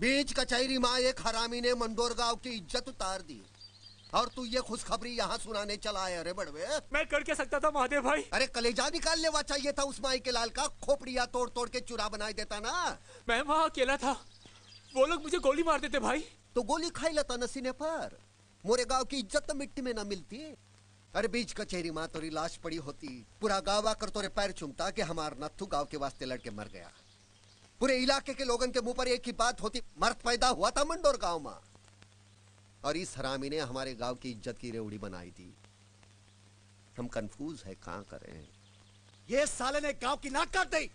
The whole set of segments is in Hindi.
बीच कचहरी माँ एक हरामी ने मंडोर गांव की इज्जत उतार दी और तू ये खुशखबरी यहाँ सुनाने चला है। अरे बड़वे, मैं कर क्या सकता था महादेव भाई? अरे कलेजा निकाल लेवा चाहिए था उस माई के लाल का, खोपड़िया तोड़ तोड़ के चूरा बना देता ना। मैं वहाँ अकेला था, वो लोग मुझे गोली मार देते भाई। तो गोली खाई लेता नसीने पर, मोरे गांव की इज्जत तो मिट्टी में ना मिलती। अरे बीच कचहरी माँ तोरी लाश पड़ी होती, पूरा गांव आकर तोरे पैर चूमता कि हमार नथु गांव के वास्ते लड़के मर गया। पूरे इलाके के लोगों के मुंह पर एक ही बात होती, मर्द पैदा हुआ था मंडोर गांव में। और इस हरामी ने हमारे गांव की इज्जत की रेवड़ी बनाई थी। हम कंफ्यूज है, कहां करें। ये साले ने गांव की नाक काट दी।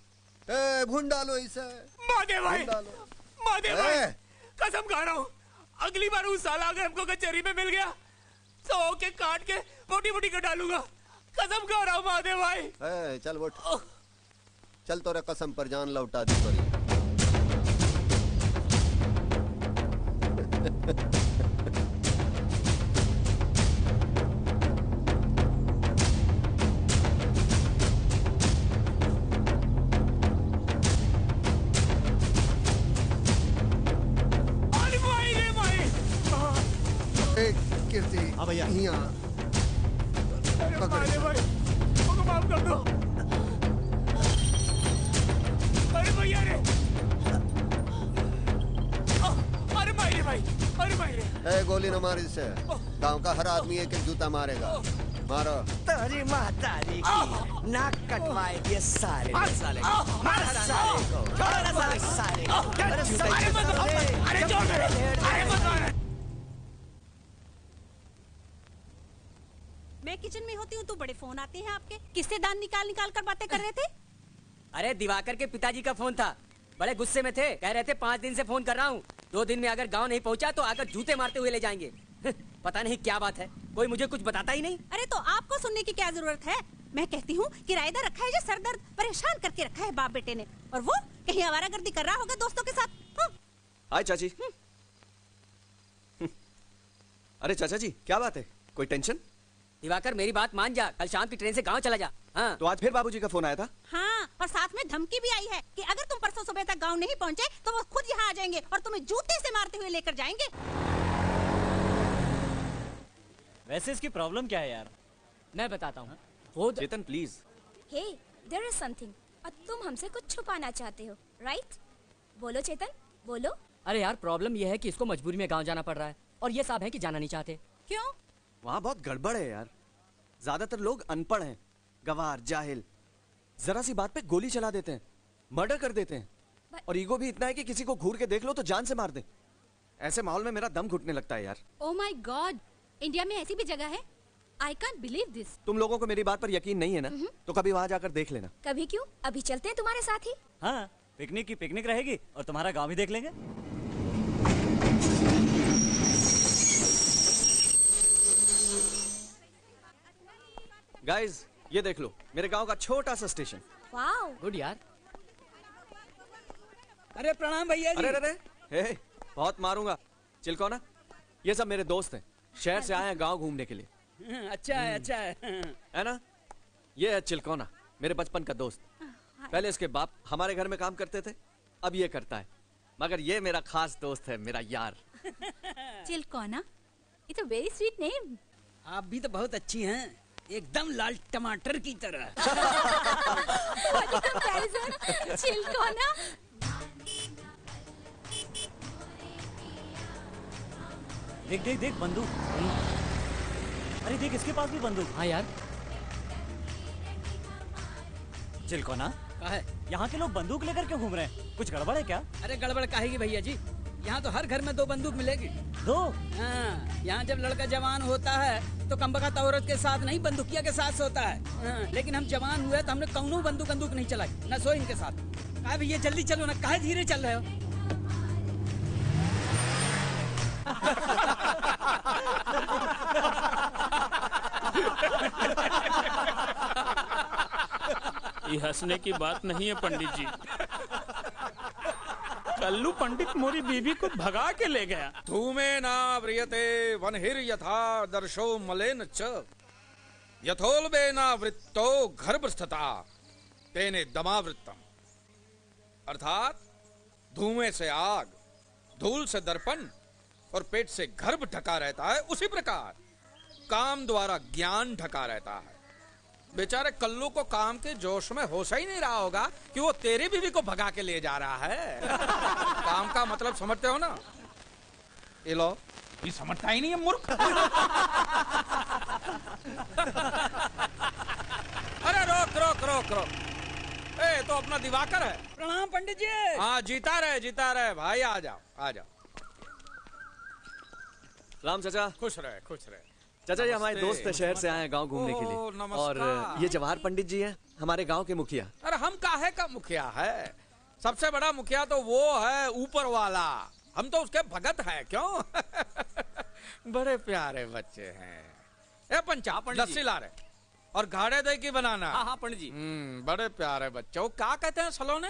भून डालो इसे। महादेव भाई, महादेव भाई, कसम खा रहा हूँ, अगली बार उस साला अगर हमको कचहरी में मिल गया तो ओके काट के मोटी मोटी कर डालूंगा। कसम खा रहा हूँ महादेव भाई। चल उठ, चल तोरे कसम पर जान लौटा दी तोरी। हाँ भैया, अरे भाई, मुझको माफ कर दो। अरे भैया रे, अरे मायरे भाई, अरे मायरे। गोली न मार इसे, गांव का हर आदमी एक एक जूता मारेगा। मारो। तेरी महतारी की नाक कटवाए ये साले साले मार साले को, साले को। अरे छोड़ दे, अरे मत मार। मैं किचन में होती हूँ तो बड़े फोन आते हैं आपके, किससे दान निकाल निकाल कर बातें कर रहे थे? अरे दिवाकर के पिताजी का फोन था, बड़े गुस्से में थे, कह रहे थे 5 दिन से फोन कर रहा हूँ, 2 दिन में अगर गांव नहीं पहुँचा तो आकर जूते मारते हुए ले जाएंगे। पता नहीं क्या बात है, कोई मुझे कुछ बताता ही नहीं। अरे तो आपको सुनने की क्या जरूरत है? मैं कहती हूँ किराएदार रखा है जो सरदर्द परेशान करके रखा है बाप बेटे ने, और वो कहीं आवारागर्दी कर रहा होगा दोस्तों के साथ। हाय चाची। अरे चाचा जी, क्या बात है, कोई टेंशन? दिवाकर मेरी बात मान जा, कल शाम की ट्रेन से गांव चला जा। हाँ। तो आज फिर बाबूजी का फोन आया था? हाँ, और साथ में धमकी भी आई है कि अगर तुम परसों सुबह तक गांव नहीं पहुंचे तो वो खुद यहाँ आ जाएंगे और तुम्हें जूते से मारते हुए लेकर जाएंगे। वैसे इसकी प्रॉब्लम क्या है यार? मैं बताता हूँ। Chetan please. Hey, there is something, और तुम हमसे कुछ छुपाना चाहते हो, राइट? बोलो चेतन, बोलो। अरे यार, प्रॉब्लम यह है कि इसको मजबूरी में गाँव जाना पड़ रहा है और ये साहब है कि जाना नहीं चाहते। क्यों? वहाँ बहुत गड़बड़ है यार, ज्यादातर लोग अनपढ़ हैं, गवार, जाहिल, जरा सी बात पे गोली चला देते हैं, मर्डर कर देते हैं, और ईगो भी इतना है कि किसी को घूर के देख लो तो जान से मार दे। ऐसे माहौल में मेरा दम घुटने लगता है यार। ओह माय गॉड, इंडिया में ऐसी भी जगह है? I can't believe this. तुम लोगों को मेरी बात पर यकीन नहीं है ना, तो कभी वहाँ जाकर देख लेना। कभी क्यों, अभी चलते हैं तुम्हारे साथ ही। हाँ, पिकनिक की पिकनिक रहेगी और तुम्हारा गाँव भी देख लेंगे। गाइस, ये देख लो, मेरे गांव का छोटा सा स्टेशन। वाओ, गुड यार। अरे प्रणाम भैया जी। अरे हे, बहुत मारूंगा। चिलकोना, ये सब मेरे दोस्त हैं, शहर से आए हैं गांव घूमने के लिए। अच्छा है, अच्छा है ना? ये है चिलकोना, मेरे बचपन का दोस्त। पहले इसके बाप हमारे घर में काम करते थे, अब ये करता है, मगर ये मेरा खास दोस्त है, मेरा यार। Chilkona, it's a very sweet name. आप भी तो बहुत अच्छी हैं, एकदम लाल टमाटर की तरह। चिलकोना। देख देख देख, बंदूक। अरे देख, इसके पास भी बंदूक। हाँ यार। चिलकोना, है? यहाँ के लोग बंदूक लेकर क्यों घूम रहे हैं? कुछ गड़बड़ है क्या? अरे गड़बड़ काहेगी भैया जी, यहाँ तो हर घर में 2 बंदूक मिलेगी। 2? हाँ, यहाँ जब लड़का जवान होता है तो कमबख्त औरत के साथ नहीं, बंदूकिया के साथ सोता है। हाँ, लेकिन हम जवान हुए तो हमने कौनो बंदूक नहीं चलाई, न सो इनके साथ। कहा भैया जल्दी चलो ना, काहे धीरे चल रहे हो? ये हंसने की बात नहीं है पंडित जी। कल्लू पंडित मोरी बीबी को भगा के ले गया। धूमे ना व्रियते वनहिर यथा दर्शो मलेन च यथोल्बे ना वृत्तो गर्भस्थता तेने दमावृत्तम। अर्थात धुएं से आग धूल से दर्पण और पेट से गर्भ ढका रहता है, उसी प्रकार काम द्वारा ज्ञान ढका रहता है। बेचारे कल्लू को काम के जोश में होश ही नहीं रहा होगा कि वो तेरी बीवी को भगा के ले जा रहा है। काम का मतलब समझते हो ना? ये लो, ये समझता ही नहीं है मूर्ख। अरे रोक रोक रोक रोक, ए तो अपना दिवाकर है। प्रणाम पंडित जी। हाँ जीता रहे भाई, आ जाओ आ जाओ। राम चाचा। खुश रहे। चाचा ये हमारे दोस्त शहर से आए हैं गांव घूमने के लिए। और ये जवाहर पंडित जी हैं, हमारे गांव के मुखिया। अरे हम काहे का मुखिया है? सबसे बड़ा मुखिया तो वो है ऊपर वाला, हम तो उसके भगत हैं। क्यों? बड़े प्यारे बच्चे हैं। ए पंचा, लस्सी ला रहे और घाड़े दही की बनाना। हाँ पंडित जी। बड़े प्यारे बच्चे। वो क्या कहते हैं सलोने?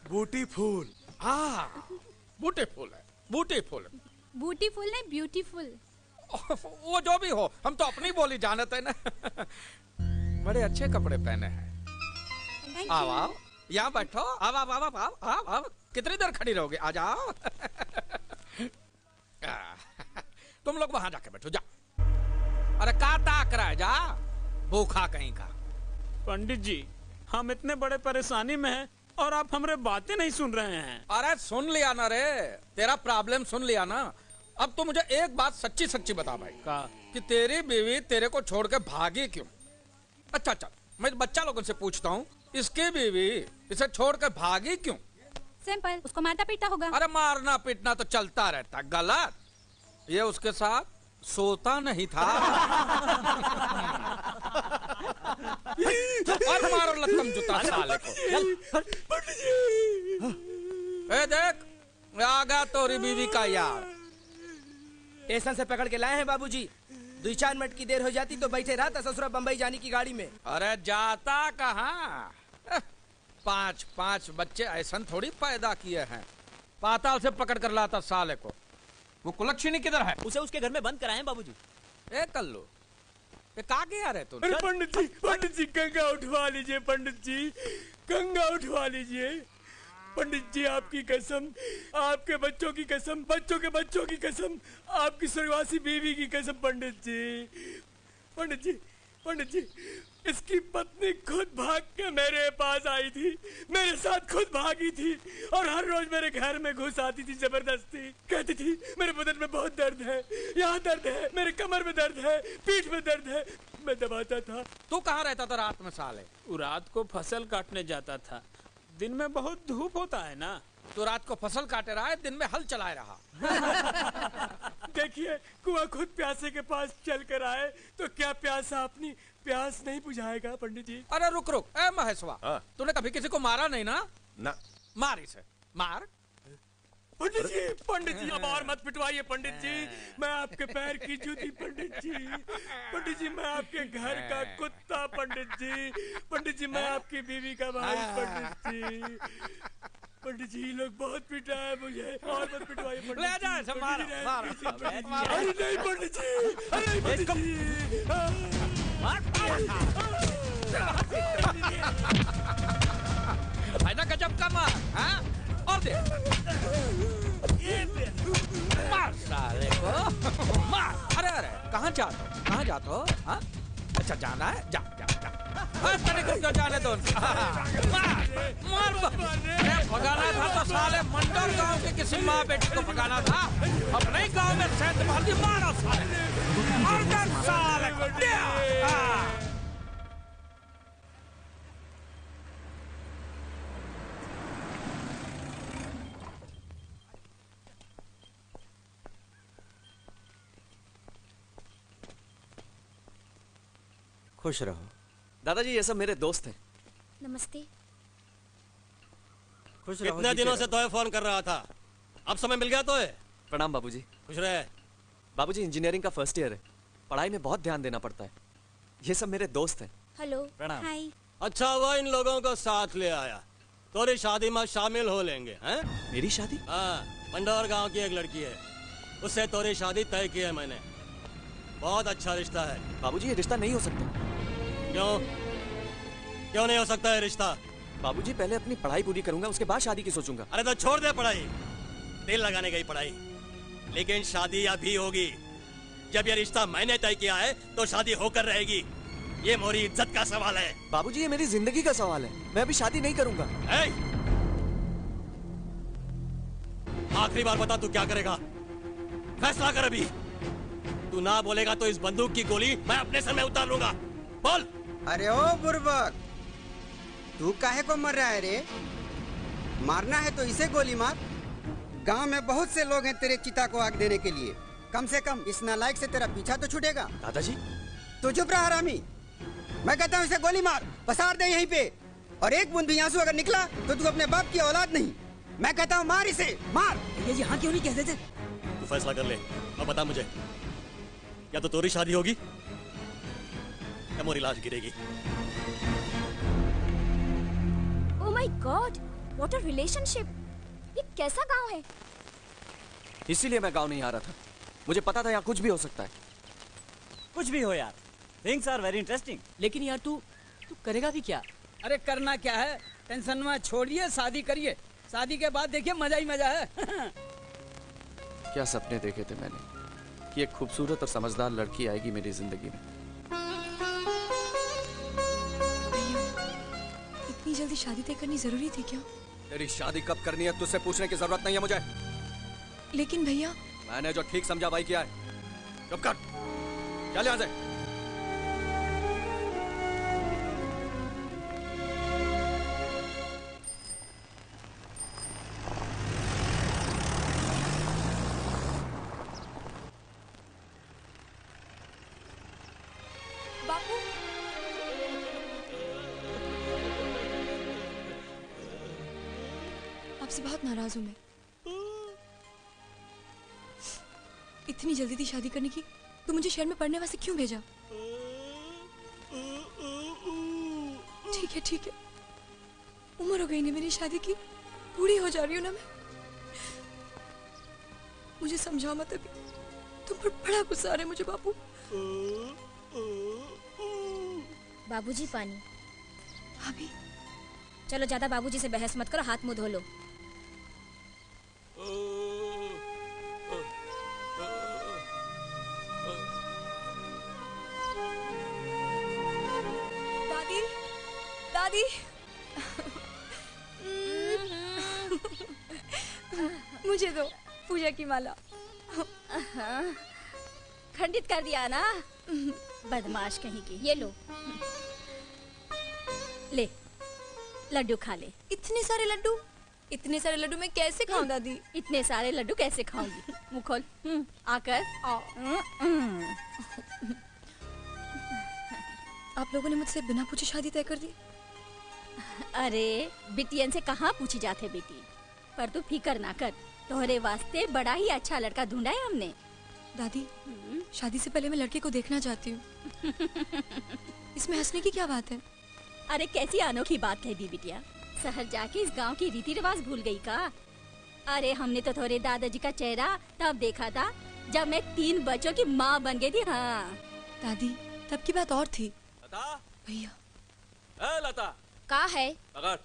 बूटी फूल। हाँ बूटी फूल है, बूटी फूल। ब्यूटीफुल नहीं, ब्यूटीफुल। वो जो भी हो, हम तो अपनी बोली जानते हैं ना। बड़े अच्छे कपड़े पहने हैं। आओ आओ, यहाँ बैठो। आओ आओ आओ आओ आओ आओ। कितनी देर खड़ी रहोगे? आ जाओ। तुम लोग वहां जाके बैठो, जा। अरे का ताक रहा है, जा भूखा कहीं का। पंडित जी, हम इतने बड़े परेशानी में हैं और आप हमारे बातें नहीं सुन रहे हैं। अरे सुन लिया ना रे, तेरा प्रॉब्लम सुन लिया ना। अब तो मुझे एक बात सच्ची सच्ची बता भाई, कि तेरी बीवी तेरे को छोड़ के भागी क्यों? अच्छा, मैं बच्चा लोगों से पूछता हूँ, इसकी बीवी इसे छोड़ के भागी क्यों? सिंपल, उसको मारना पीटा होगा। अरे मारना पीटना तो चलता रहता। गलत, ये उसके साथ सोता नहीं था। और मारो लत्तम जूता साले को। ए देख, आ गया तोरी बीवी का यार। स्टेशन से पकड़ के लाए हैं बाबूजी। 2-4 मिनट की देर हो जाती तो बैठे रहा था ससुरा बम्बई जाने की गाड़ी में। अरे जाता कहाँ? 5 बच्चे ऐसा थोड़ी पैदा किए हैं। पाताल से पकड़ कर लाता साले को। वो कुलक्षणी किधर है? उसे उसके घर में बंद कराए बाबूजी। ए कल्लू, ये कहाँ गया रे तू? अरे पंडित जी गंगा उठवा लीजिए। पंडित जी गंगा उठवा लीजिए। पंडित जी आपकी कसम, आपके बच्चों की कसम, बच्चों के बच्चों की कसम, आपकी स्वर्गवासी बीवी की कसम। पंडित जी, इसकी पत्नी खुद भाग के मेरे पास आई थी, मेरे साथ खुद भागी थी और हर रोज मेरे घर में घुस आती थी जबरदस्ती। कहती थी मेरे बदन में बहुत दर्द है, यहाँ दर्द है, मेरे कमर में दर्द है, पीठ में दर्द है। मैं दबाता था। तू कहाँ रहता था रात में साले? रात को फसल काटने जाता था। दिन में बहुत धूप होता है ना। तो रात को फसल काटे रहा है, दिन में हल चलाए रहा। देखिए, कुआं खुद प्यासे के पास चल कर आए तो क्या प्यासा अपनी प्यास नहीं बुझाएगा? पंडित जी। अरे रुक, ए महेशवा, तूने कभी किसी को मारा नहीं ना? ना। मार इसे, मार। पंडित जी अब और मत पिटवाइए। पंडित जी, मैं आपके पैर की जूती। पंडित जी मैं आपके घर का कुत्ता। पंडित जी मैं आपकी बीवी का भाई। पंडित जी लोग बहुत पिटा है मुझे, और मत पिटवाइए। ले जा इसे, मार। अरे नहीं पंडित जी, अरे पंडित जी। है ना गजब का मार, हाँ? और दे, मार साले को, मार। अरे कहाँ जाते हो? हाँ? अच्छा जाना है, जा। तनिक को जाने दो। मार। भगाना था तो साले मंडल गांव के किसी माँ बेटी को भगाना था। अपने गांव में सेंध मार दी, मारो साले। और साले को खुश रहो। दादाजी ये सब मेरे दोस्त हैं। नमस्ते। खुश रहो। कितने दिनों से तोहे फोन कर रहा था, अब समय मिल गया तोहे। प्रणाम बाबूजी। खुश रहे। बाबूजी इंजीनियरिंग का फर्स्ट ईयर है, पढ़ाई में बहुत ध्यान देना पड़ता है। ये सब मेरे दोस्त हैं। हेलो। प्रणाम। हाय। अच्छा हुआ इन लोगों को साथ ले आया, तोरी शादी में शामिल हो लेंगे। हैं? मेरी शादी? हाँ, मंडौर गांव की एक लड़की है, उससे तोरी शादी तय की है मैंने। बहुत अच्छा रिश्ता है। बाबूजी ये रिश्ता नहीं हो सकता। क्यों नहीं हो सकता है रिश्ता? बाबूजी पहले अपनी पढ़ाई पूरी करूंगा, उसके बाद शादी की सोचूंगा। अरे तो छोड़ दे पढ़ाई, तेल लगाने गई पढ़ाई, लेकिन शादी अभी होगी। जब ये रिश्ता मैंने तय किया है तो शादी होकर रहेगी। ये मोरी इज्जत का सवाल है। बाबूजी, ये मेरी जिंदगी का सवाल है। मैं अभी शादी नहीं करूंगा। आखिरी बार बता, तू क्या करेगा? फैसला कर अभी। तू ना बोलेगा तो इस बंदूक की गोली मैं अपने सर में उतार लूंगा। बोल। अरे ओ बुर्बक, तू काहे को मर रहा है रे? मारना है तो इसे गोली मार। गांव में बहुत से लोग हैं तेरे चिता को आग देने के लिए। कम से कम इस नालायक से तेरा पीछा तो छूटेगा। दादाजी, तू चुप रहा हरामी। मैं कहता हूँ इसे गोली मार, पसार दे यहीं पे। और एक बूंद भी आंसू अगर निकला तो तू अपने बाप की औलाद नहीं। मैं कहता हूँ मार इसे, मार। ये यहाँ क्यों नहीं कहते थे? तू फैसला कर ले और बता मुझे, या तो तोरी शादी होगी या मोरी लाश गिरेगी। Oh my God, what a relationship. ये कैसा गांव है? इसीलिए मैं गांव नहीं आ रहा था। मुझे पता था यहाँ कुछ भी हो सकता है। कुछ भी हो यार, थिंग्स आर वेरी इंटरेस्टिंग। लेकिन यार तू करेगा भी क्या? अरे करना क्या है, टेंशन में छोड़िए, शादी करिए। शादी के बाद देखिए मजा ही मजा है। क्या सपने देखे थे मैंने कि एक खूबसूरत और समझदार लड़की आएगी मेरी जिंदगी में। इतनी जल्दी शादी तय करनी जरूरी थी क्या? तेरी शादी कब करनी है तुझसे पूछने की जरूरत नहीं है मुझे। लेकिन भैया, मैंने जो ठीक समझा भाई किया है। चुप कर, चल यहाँ से। बापू, आपसे बहुत नाराज हूं मैं। इतनी जल्दी थी शादी करने की, तो मुझे शहर में पढ़ने वास्ते क्यों भेजा? ठीक है, उम्र हो गई ना मेरी शादी की, बूढ़ी हो जा रही हूँ ना मैं। मुझे समझाओ मत अभी, तुम पर बड़ा गुस्सा आ रहा है मुझे बापू। बाबूजी पानी। भाभी, चलो ज्यादा बाबूजी से बहस मत करो, हाथ मुंह धो लो। दादी, मुझे दो पूजा की माला। खंडित कर दिया ना, बदमाश कहीं की। ये लो, ले लड्डू खा ले। इतने सारे लड्डू मैं कैसे खाऊं दादी? इतने सारे लड्डू कैसे खाऊंगी? मुंह खोल, आकर आप लोगों ने मुझसे बिना पूछे शादी तय कर दी? अरे बिटियन से कहाँ पूछी जाते बेटी, पर तू फिकर ना कर, तोहरे वास्ते बड़ा ही अच्छा लड़का ढूंढा है हमने। दादी, शादी से पहले मैं लड़के को देखना चाहती हूँ। इसमें हंसने की क्या बात है? अरे कैसी अनोखी बात कह दी बिटिया, शहर जाके इस गांव की रीति रिवाज भूल गई का? अरे हमने तो थोड़े दादाजी का चेहरा तब देखा था जब मैं 3 बच्चों की माँ बन गई थी। हाँ दादी, तब की बात और थी। भैया, लता का है? अगर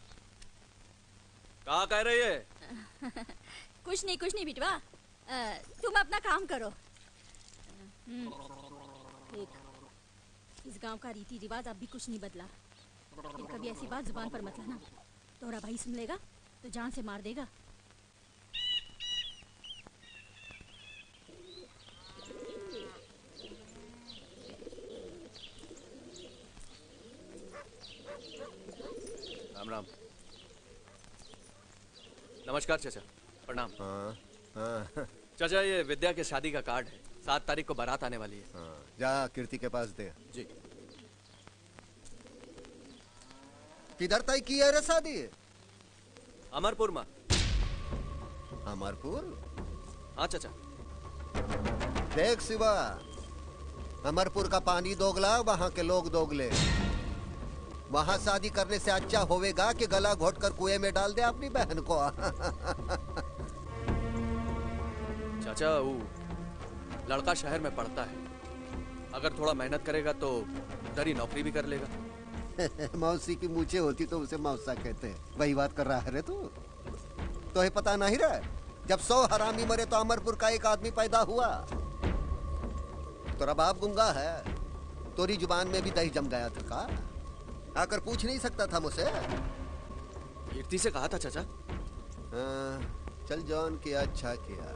कहा कह रही है? कुछ नहीं बिटवा, तुम अपना काम करो। देख, इस गांव का रीति रिवाज अब भी कुछ नहीं बदला। फिर कभी ऐसी बात जुबान पर मत लाना, तोरा भाई सुन लेगा तो जान से मार देगा। राम राम। नमस्कार चाचा, प्रणाम। चाचा, ये विद्या के शादी का कार्ड है, 7 तारीख को बारात आने वाली है। जा कीर्ति के पास दे। जी। किधर तय की है रे शादी? अमरपुर में। अमरपुर? हाँ चाचा। देख शिवा, अमरपुर का पानी दोगला, वहाँ के लोग दोगले। वहाँ शादी करने से अच्छा होवेगा कि गला घोट कर कुएं में डाल दे अपनी बहन को। चाचा, वो लड़का शहर में पढ़ता है, अगर थोड़ा मेहनत करेगा तो उधर ही नौकरी भी कर लेगा। मौसी की मूछें होती तो उसे मौसा कहते हैं। वही बात कर रहा है रे तू? तो है पता नहीं रहा? जब 100 हरामी मरे तो अमरपुर का एक आदमी पैदा हुआ। तेरा बाप गूंगा है, तोरी जुबान में भी दही जम गया था का? आकर पूछ नहीं सकता था मुझसे? कीर्ति से कहा था चाचा। चल जॉन किया अच्छा किया।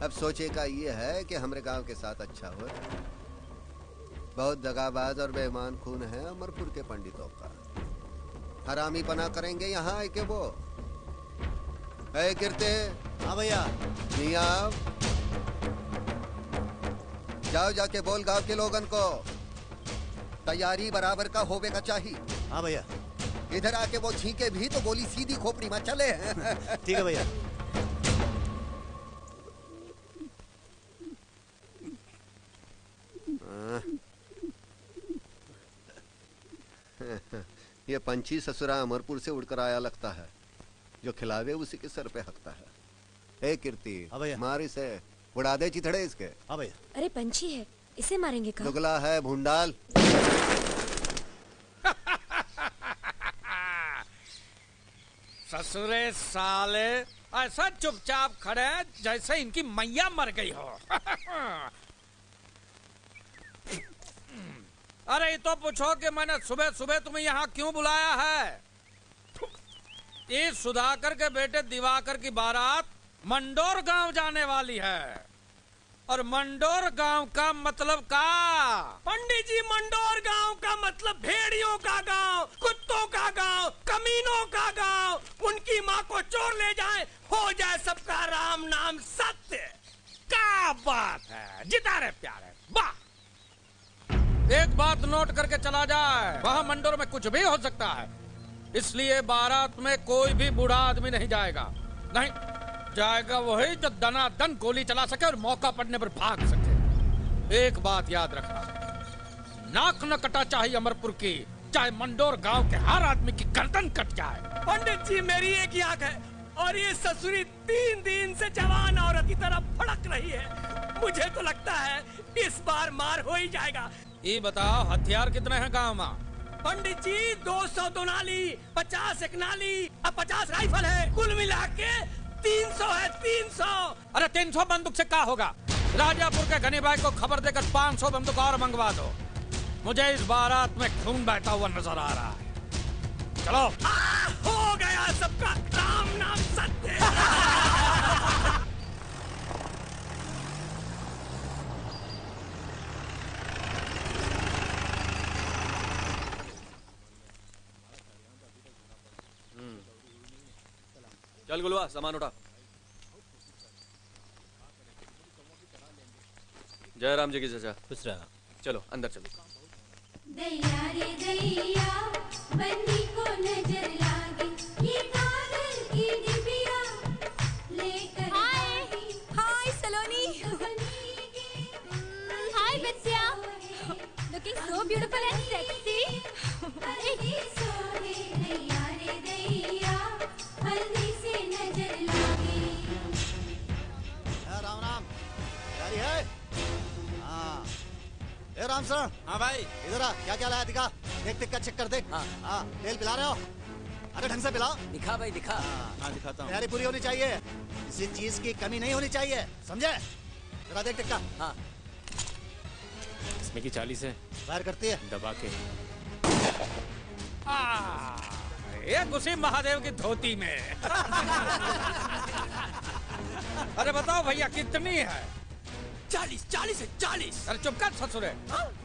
अब सोचे का ये है कि हमारे गांव के साथ अच्छा हो। बहुत दगाबाज और बेईमान खून है अमरपुर के पंडितों का। हरामी पना करेंगे यहाँ आए के वो। कीर्ति। हाँ भैया। नहीं आओ, जाओ जाके बोल गांव के लोगन को तैयारी बराबर का होवे का चाहिए। हाँ भैया। इधर आके वो छींके भी तो गोली सीधी खोपड़ी में चले। ठीक है भैया। ये पंछी ससुरा अमरपुर से उड़कर आया लगता है। जो खिलावे उसी के सर पे हकता है। ए कीर्ति, मार इसे, उड़ा दे चिथड़े इसके। हाँ भैया। अरे पंछी है, इसे मारेंगे कहाँ? दुगला है भूंडाल। ससुरे साले ऐसा चुपचाप खड़े हैं जैसे इनकी मैया मर गई हो। अरे ये तो पूछो कि मैंने सुबह सुबह तुम्हें यहाँ क्यों बुलाया है? इस सुधाकर के बेटे दिवाकर की बारात मंडोर गांव जाने वाली है। और मंडोर गांव का मतलब का? पंडित जी, मंडोर गांव का मतलब भेड़ियों का गांव, कुत्तों का गांव, कमीनों का गांव। उनकी माँ को चोर ले जाए, हो जाए सबका राम नाम सत्य। क्या बात है, जिता रहे प्यारे, वाह। एक बात नोट करके चला जाए, वहाँ मंडोर में कुछ भी हो सकता है, इसलिए बारात में कोई भी बूढ़ा आदमी नहीं जाएगा। नहीं जाएगा वही जो दनादन गोली चला सके और मौका पड़ने पर भाग सके। एक बात याद रखना, नाक न कटा चाहिए अमरपुर की, चाहे मंडोर गांव के हर आदमी की गर्दन कट जाए। पंडित जी, मेरी एक आंख है और ये ससुरी 3 दिन से जवान औरत की तरह फड़क रही है। मुझे तो लगता है इस बार मार हो ही जाएगा। ये बताओ हथियार कितने हैं गांव में? पंडित जी 200 दोनाली, 50 एक नाली और 50 राइफल है। कुल मिला के 300 है, 300। अरे 300 बंदूक से क्या होगा? राजापुर के गनी भाई को खबर देकर 500 बंदूक और मंगवा दो। मुझे इस बारात में खून बहता हुआ नजर आ रहा है। चलो। हो गया सबका राम नाम सत्य। चल गुलवा, सामान उठा। जय राम जी की चचा। खुश रहा। चलो अंदर चलो। दैया रे दैया, बन्नी को नजर लागी, ये कागज की डिबिया लेकर। हाय सलोनी। हाय बच्चिया। Looking so beautiful and sexy. दैया रे दैया, हल्दी से नजर लागी। राम राम। तैयारी है? हाँ। ए राम सर। हाँ भाई। इधर आ, क्या क्या लाया दिखा। देख देख का चेक कर देख। हाँ। तेल पिला रहे हो? अरे ढंग से पिलाओ। दिखा भाई दिखा। हाँ दिखाता हूँ। तैयारी पूरी होनी चाहिए, किसी चीज की कमी नहीं होनी चाहिए, समझे? जरा देख देख का। हाँ। इसमें की 40 है। फायर करती है। दबा के। ये घुसी महादेव की धोती में। अरे बताओ भैया कितनी है? 40 है, 40। अरे चुप कर ससुरे।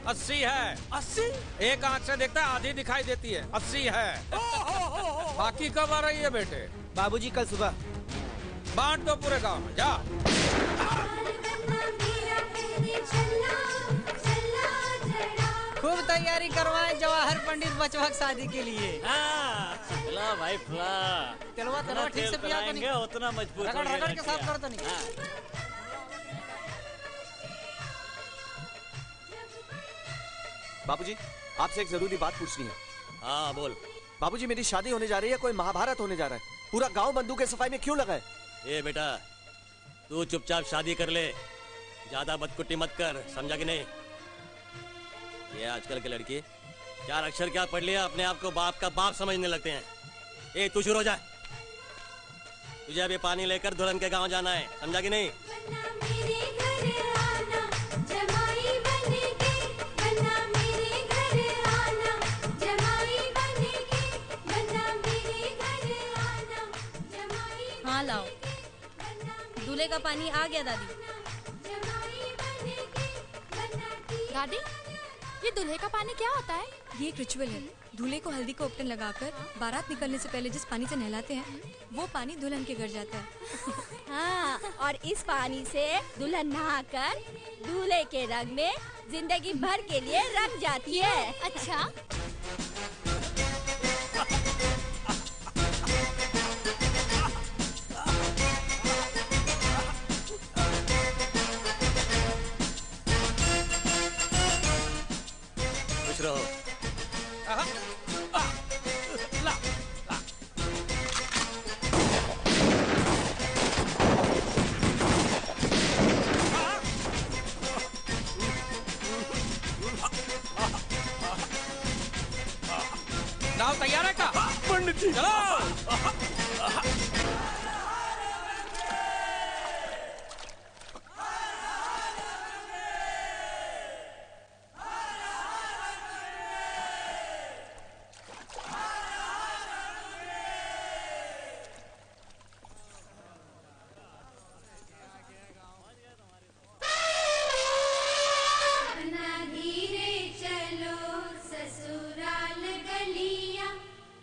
80 है। 80? एक आंख से देखता है आधी दिखाई देती है। 80 है। बाकी कब आ रही है बेटे? बाबूजी कल सुबह। बांट दो पूरे गांव में, जा। खूब तैयारी करवाएं जवाहर पंडित बचवा की शादी के लिए। फुला भाई फुला। तेलवा ठीक से पिया तो नहीं, उतना मजबूत रगड़ रगड़ के साथ कर तो नहीं। बाबूजी, आपसे एक जरूरी बात पूछनी है। हाँ बोल। बाबूजी, मेरी शादी होने जा रही है, कोई महाभारत होने जा रहा है, पूरा गांव बंदूक की सफाई में क्यों लगा है? ए बेटा, तू चुपचाप शादी कर ले, ज्यादा बदकुट्टी मत कर, समझा कि नहीं? ये आजकल के लड़के 4 अक्षर क्या पढ़ लिया, अपने आप को बाप का बाप समझने लगते हैं। ए तू शुरू हो जा। तुझे अभी पानी लेकर दुल्हन के गांव जाना है, समझा कि नहीं? मेरे घर आना जमाई बनके, बन्ना मेरे घर आना जमाई बनके, बन्ना मेरे घर आना जमाई। हाँ लाओ, दूल्हे का पानी आ गया दादी। दादी, ये दूल्हे का पानी क्या होता है? ये एक रिचुअल है। दूल्हे को हल्दी का उपटन लगाकर बारात निकलने से पहले जिस पानी से नहलाते हैं, वो पानी दुल्हन के घर जाता है। हाँ, और इस पानी से दुल्हन नहाकर दूल्हे के रंग में जिंदगी भर के लिए रंग जाती है। अच्छा, खुश रहो। नाव तैयार है का? पंडित जी चलो। बन्ना धीरे चलो ससुराल गलियां,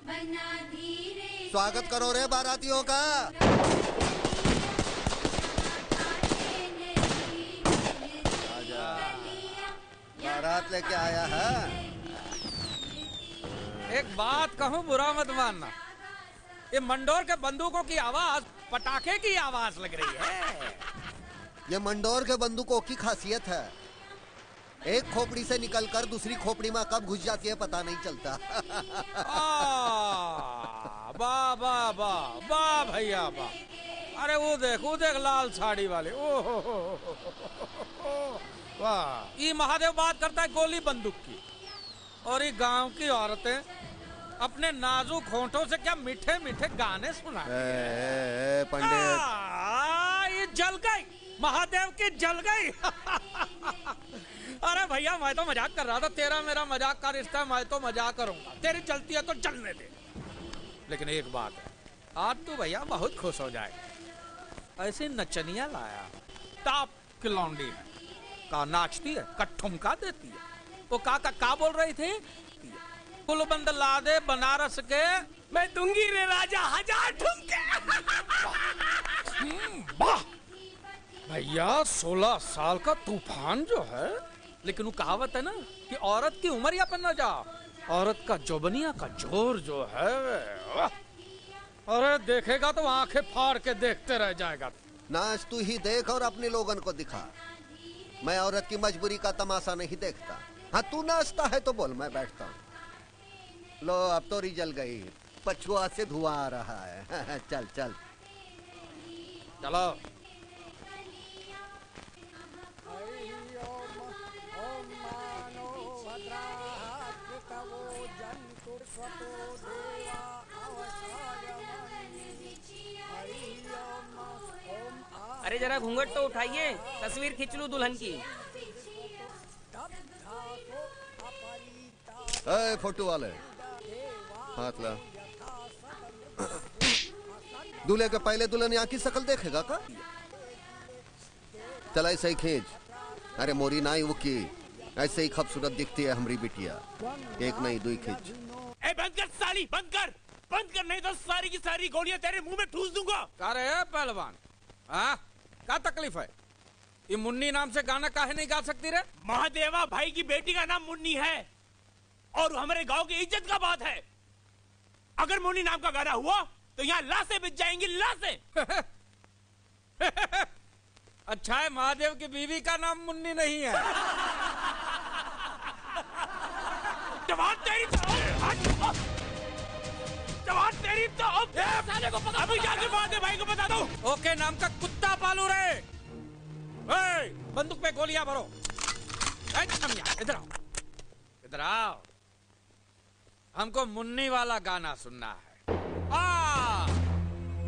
बन्ना धीरे। स्वागत करो रे बारातियों का। आजा, बारात लेके आया है। एक बात कहूँ, बुरा मत मानना, ये मंडोर के बंदूकों की आवाज पटाखे की आवाज लग रही है। ये मंडोर के बंदूकों की खासियत है, एक खोपड़ी से निकलकर दूसरी खोपड़ी में कब घुस जाती है पता नहीं चलता। वाह वाह वाह वाह भैया वाह। अरे वो देख लाल साड़ी वाले। ओहो वाह। ये महादेव बात करता है गोली बंदूक की, और ये गांव की औरतें अपने नाजुक होंठों से क्या मीठे मीठे गाने सुना। पंडित, ये जल गई, महादेव की जल गई। अरे भैया मैं तो मजाक कर रहा था, तेरा मेरा मजाक का रिश्ता है, मैं तो मजाक करूंगा, तेरी चलती है तो चलने दे। लेकिन एक बात है, आज तू भैया बहुत खुश हो जाए। ऐसी नचनिया लाया, टॉप की लौंडी है, का नाचती है, का ठुमका देती है। वो का बोल रही थी? कुलबंद ला दे बनारस के, मैं दूंगी रे राजा 1000 ठुमके। वाह भैया, 16 साल का तूफान जो है। लेकिन वो कहावत है ना कि औरत की उम्र या पर न जा, औरत का जोबनिया का जोर जो है, अरे देखेगा तो आंखें फाड़ के देखते रह जाएगा। नाच तू ही देख और अपने लोगन को दिखा। मैं औरत की मजबूरी का तमाशा नहीं देखता। हाँ, तू नाचता है तो बोल, मैं बैठता हूँ। लो अब तो जल गई, पछुआ से धुआं आ रहा है। चल चल चलो। अरे जरा घूंघट तो उठाइए, तस्वीर खींच लूं दुल्हन की। ए, फोटो वाले हाथ ला। दूल्हे के पहले दुल्हन यहाँ की शक्ल देखेगा का? चल ऐसे ही खींच। अरे मोरी नाई वो की, ऐसे ही खूबसूरत दिखती है हमारी बिटिया। एक नहीं दो खींच। ए बंद कर साली, बंद कर नहीं तो सारी की सारी गोलियां तेरे मुंह में ठूस दूंगा। अरे पहलवान, हाँ क्या तकलीफ है? ये मुन्नी नाम से गाना काहे नहीं गा सकती रे? महादेवा भाई की बेटी का नाम मुन्नी है और हमारे गांव की इज्जत का बात है। अगर मुन्नी नाम का गाना हुआ तो यहाँ लाशें बिछ जाएंगी, लाशें। अच्छा है महादेव की बीवी का नाम मुन्नी नहीं है। जवान तेरी तो साले को पकड़, अभी जाके महादेव भाई को बता दो। ओके नाम का कुत्ता पालू रे। बंदूक पे गोलियां भरो। इधर आओ, इधर आओ। हमको मुन्नी वाला गाना सुनना है।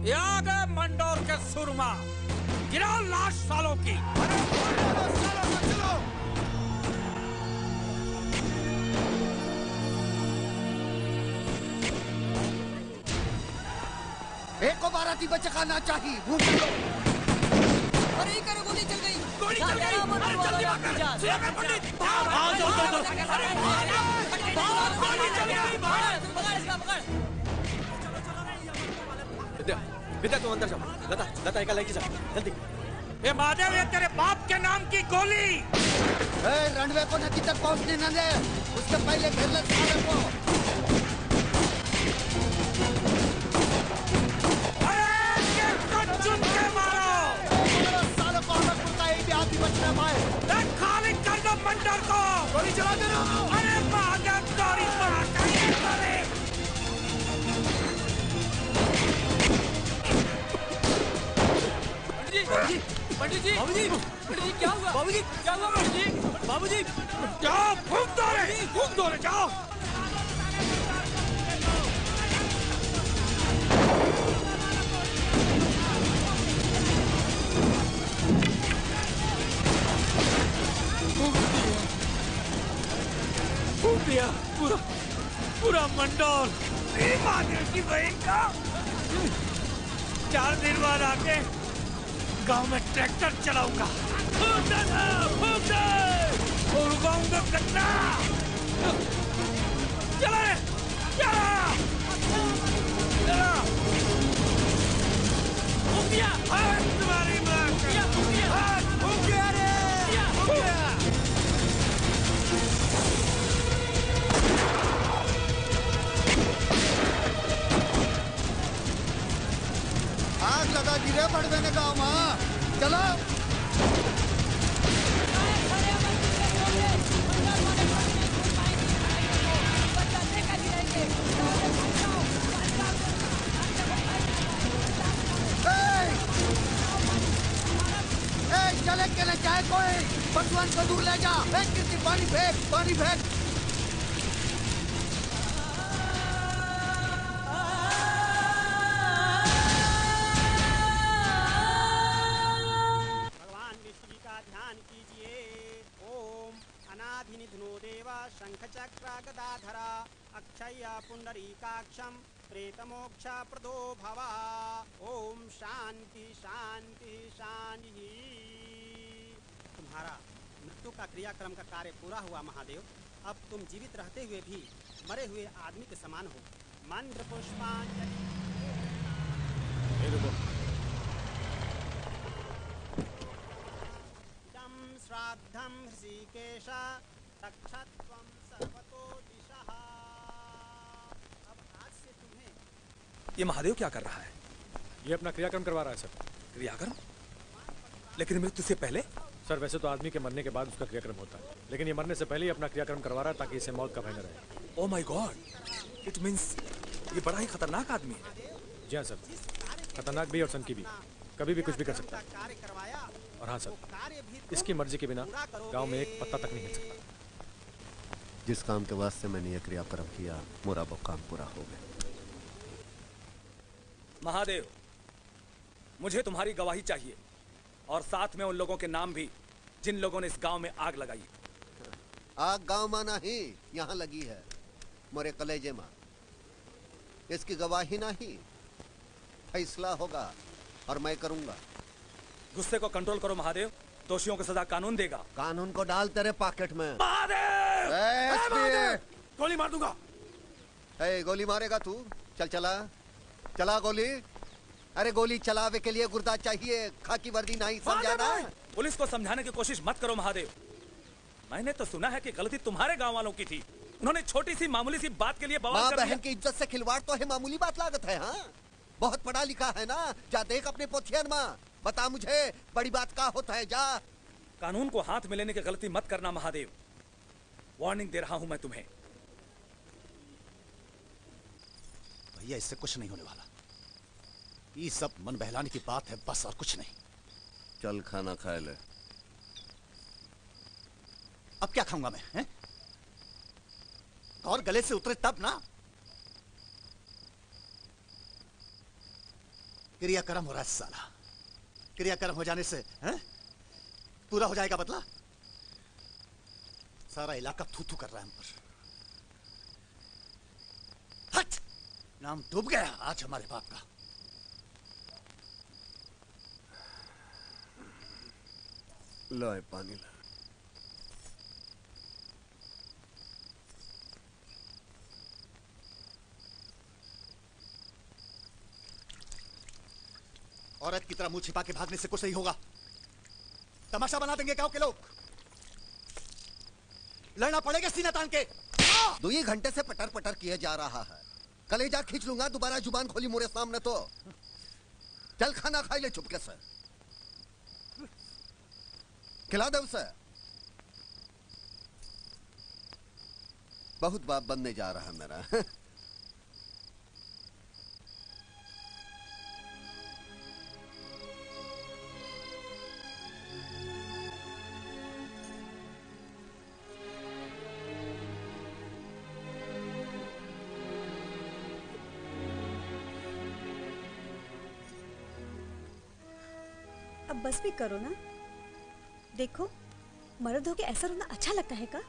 ये आ गए मंडोर के सुरमा। गिराओ लाश सालों की। एक को बाराती बच्चे खाना चाहिए। अरे करो, गोली चल गई। गोली चल गई। अरे जल्दी भाग। सुना पंडित। आओ जाओ। अरे गोली चल गई। पकड़ इसका, पकड़। विद्या तुम अंदर जाओ। लता लता एक लाइक जल्दी। ये महादेव, ये तेरे बाप के नाम की गोली। रनवे को नदी तक पहुंचने न दे, उससे पहले घेर ले सारे को। चुन के मारो। सालों को हमें खुद का एक भी आदमी बच न पाए। खाली कर दो मंडर को। गोली चला दे रहा हूँ। अरे महादेव गौरी मारा करिए। पंडित जी, पंडित जी क्या हुआ? बाबूजी क्या हुआ पंडित जी? बाबूजी जाओ, फूंक दो रे, जाओ। फूंक दिया पूरा मंडोर। महादेव की बहन का 4 दिन बाद आके गांव में ट्रैक्टर चलाऊंगा। फूंक दे और उगाऊंगा गन्ना। चला फूंक दिया। तुम्हारी माँ फूंक दिया रे। आग लगा दी रे बड़वे ने गाँव में। चलो चले के न जाए कोई। भगवान को दूर ले जा। कीर्ति पानी फेंक। शंखचक्रगदाधरा अक्षय पुंडरीकाक्षं प्रेतमोक्ष प्रदो भवा। ओम शांति शांति शांति। तुम्हारा मृत्यु का क्रियाक्रम का कार्य पूरा हुआ महादेव। अब तुम जीवित रहते हुए भी मरे हुए आदमी के समान हो। मंत्र पुष्पांजलि। श्राद्धं ऋषिकेश तक्षत्वं सर्वतो दिशः। अब आज से तुम्हें। ये महादेव क्या कर रहा है? ये अपना क्रियाक्रम करवा रहा है सर। क्रियाक्रम? लेकिन मृत्यु से पहले? सर वैसे तो आदमी के मरने के बाद उसका क्रियाक्रम होता है, लेकिन ये मरने से पहले ही अपना क्रियाक्रम करवा रहा है ताकि इसे मौत का भय न रहे। Oh my God, it means ये बड़ा ही खतरनाक आदमी है। जी हाँ सर, खतरनाक भी और सनकी भी, कभी भी कुछ भी कर सकता है। और हाँ सर, इसकी मर्जी के बिना गांव में एक पत्ता तक नहीं हिल सकता। जिस काम के वास्ते मैंने यह क्रियाक्रम किया, मेरा वो काम पूरा हो गया। महादेव, मुझे तुम्हारी गवाही चाहिए और साथ में उन लोगों के नाम भी जिन लोगों ने इस गांव में आग लगाई। आग गांव में नहीं, यहाँ लगी है मोरे कलेजे में। इसकी गवाही नहीं, फैसला होगा और मैं करूंगा। गुस्से को कंट्रोल करो महादेव, दोषियों को सजा कानून देगा। कानून को डाल तेरे पॉकेट में। महादेव! गोली मार दूंगा। गोली मारेगा तू? चला गोली। अरे गोली चलावे के लिए गुर्दा चाहिए, खाकी वर्दी नहीं, समझाना? पुलिस को समझाने की कोशिश मत करो महादेव। मैंने तो सुना है कि गलती तुम्हारे गांव वालों की थी। उन्होंने छोटी सी मामूली सी बात के लिए बवाल कर दिया। बहन की इज्जत से खिलवाड़ तो है, मामूली बात लागत है। हाँ, बहुत पढ़ा लिखा है ना, जा देख अपने पोथियन में, बता मुझे बड़ी बात का होता है। जा। कानून को हाथ में लेने की गलती मत करना महादेव, वार्निंग दे रहा हूं मैं तुम्हें। भैया इससे कुछ नहीं होने वाला, ये सब मन बहलाने की बात है बस, और कुछ नहीं। चल खाना खा ले। अब क्या खाऊंगा मैं, हैं? और गले से उतरे तब ना। क्रियाक्रम हो रहा है साला। क्रियाक्रम हो जाने से पूरा हो जाएगा बदला। सारा इलाका थू थू कर रहा है हम पर। हट! नाम डूब गया आज हमारे बाप का। लो ये पानी ला। औरत की तरह मुंह छिपा के भागने से कुछ नहीं होगा। तमाशा बना देंगे गांव के लोग। लड़ना पड़ेगा सीना तान के। 2 घंटे से पटर पटर किए जा रहा है। कलेजा खींच लूंगा दोबारा जुबान खोली मोरे सामने तो। चल खाना खाई ले चुपके से। खिला दे उसे। बहुत बाप बनने जा रहा है मेरा। अब बस भी करो ना। देखो मर्द होके ऐसा रोना अच्छा लगता है का?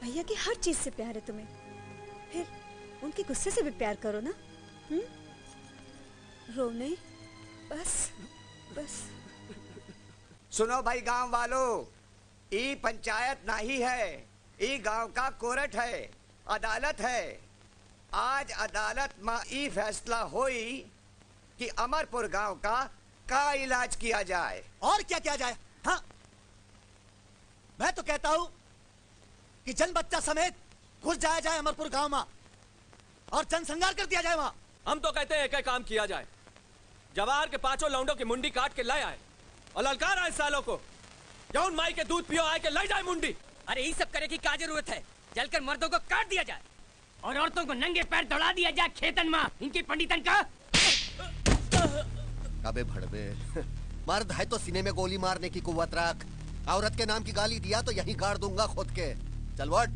भैया की हर चीज से प्यार है तुम्हें, फिर उनके गुस्से से भी प्यार करो ना। रोने बस बस। सुनो भाई गांव वालों, ई पंचायत नहीं है, ई गांव का कोर्ट है, अदालत है। आज अदालत में ई फैसला होई कि अमरपुर गांव का इलाज किया जाए। और क्या किया जाए? हाँ, मैं तो कहता हूं कि जन बच्चा समेत घुस जाया जाए अमरपुर गांव में और जनसंहार कर दिया जाए वहां। हम तो कहते हैं एक काम किया जाए। जवाहर के 5 लौंडों की मुंडी काट के ले आए और ललकार आए सालों को। जौन माई के दूध पियो आए के ले जाए मुंडी। अरे ये सब करे की क्या जरूरत है? जलकर मर्दों को काट दिया जाए और औरतों को नंगे पैर दौड़ा दिया जाए खेतन में। इनकी पंडितन का अबे भड़वे, मर्द है तो सीने में गोली मारने की कुव्वत रख। औरत के नाम की गाली दिया तो यहीं गाड़ दूंगा खुद के। चल वट।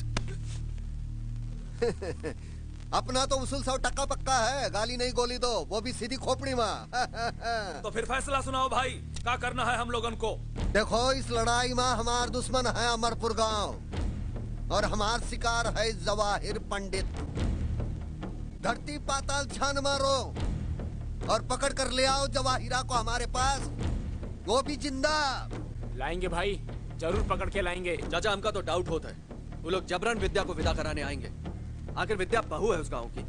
अपना तो उसूल 100% पक्का है, गाली नहीं गोली दो, वो भी सीधी खोपड़ी में। तो फिर फैसला सुनाओ भाई, क्या करना है हम लोगन को? देखो इस लड़ाई में हमार दुश्मन है अमरपुर गांव और हमार शिकार है जवाहिर पंडित। धरती पाताल छान मारो और पकड़ कर ले आओ जवाहिरा को हमारे पास, वो भी जिंदा। लाएंगे भाई, जरूर पकड़ के लाएंगे। चाचा हमका तो डाउट होता है वो लोग जबरन विद्या को विदा कराने आएंगे। आखिर विद्या बहू है उस गांव की,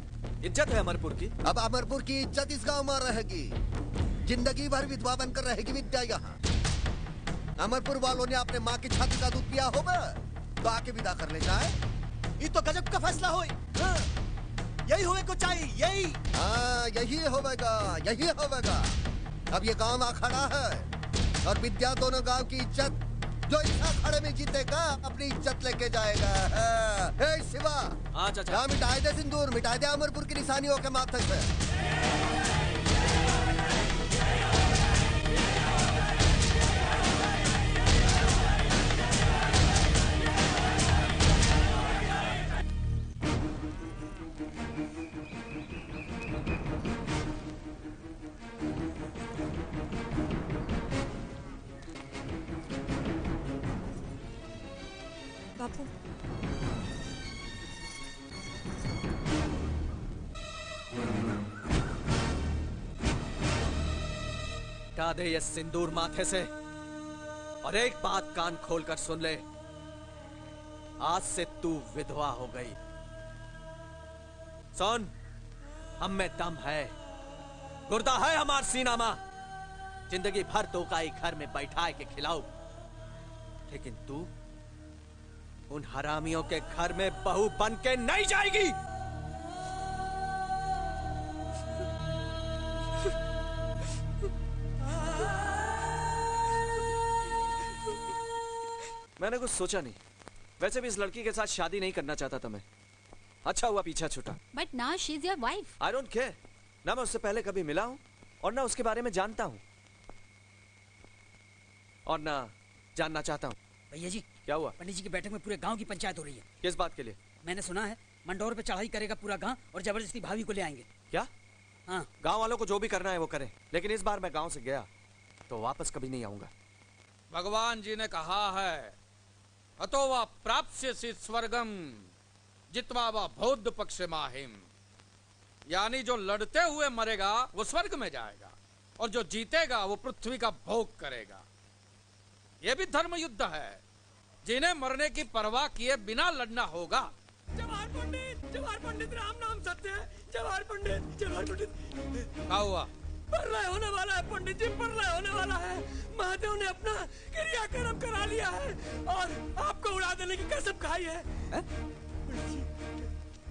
इज्जत है अमरपुर की। अब अमरपुर की इज्जत इस गांव में रहेगी, जिंदगी भर विधवा बनकर रहेगी विद्या यहाँ। अमरपुर वालों ने अपने माँ की छाती का दूध पिया होगा तो आके विदा कर ले जाए। ये तो गजब का फैसला हो। यही होवे को चाहिए, यही। हाँ यही होगा, यही होगा। अब ये गांव आ खड़ा है और विद्या दोनों गांव की इज्जत जो इस अखाड़े में जीतेगा अपनी इज्जत लेके जाएगा। हे शिवा, चाचा मिटाए दे सिंदूर, मिटाए दे अमरपुर की निशानियों के माथे से। बापू हटा दे ये सिंदूर माथे से और एक बात कान खोलकर सुन ले, आज से तू विधवा हो गई। सुन, हम में दम है, गुर्दा है हमार सीना में। जिंदगी भर तो का घर में बैठाए के खिलाऊ, लेकिन तू उन हरामियों के घर में बहू बन के नहीं जाएगी। मैंने कुछ सोचा नहीं, वैसे भी इस लड़की के साथ शादी नहीं करना चाहता था मैं। अच्छा हुआ पीछा छूटा। But now she is your wife. I don't care, ना मैं उससे पहले कभी मिला हूं और ना उसके बारे में जानता हूं और ना जानना चाहता हूं। भैया जी क्या हुआ? पंडित जी की बैठक में पूरे गांव की पंचायत हो रही है। किस बात के लिए? मैंने सुना है मंडोर पे चढ़ाई करेगा पूरा गांव और जबरदस्ती भाभी को ले आएंगे। क्या? हाँ। गांव वालों को जो भी करना है वो करें, लेकिन इस बार मैं गांव से गया तो वापस कभी नहीं आऊंगा। भगवान जी ने कहा है, अतो वा प्राप्स्यसि स्वर्गम जित्वा वा बौद्ध पक्ष माहिम, यानी जो लड़ते हुए मरेगा वो स्वर्ग में जाएगा और जो जीतेगा वो पृथ्वी का भोग करेगा। ये भी धर्म युद्ध है, जिन्हें मरने की परवाह किए बिना लड़ना होगा। जवाहर पंडित राम नाम सत्य है। जवाहर पंडित क्या हुआ? प्रलय होने वाला है पंडित जी, प्रलय होने वाला है। महादेव ने अपना क्रियाक्रम करा लिया है और आपको उड़ा देने की कसम खाई है। पंडित जी,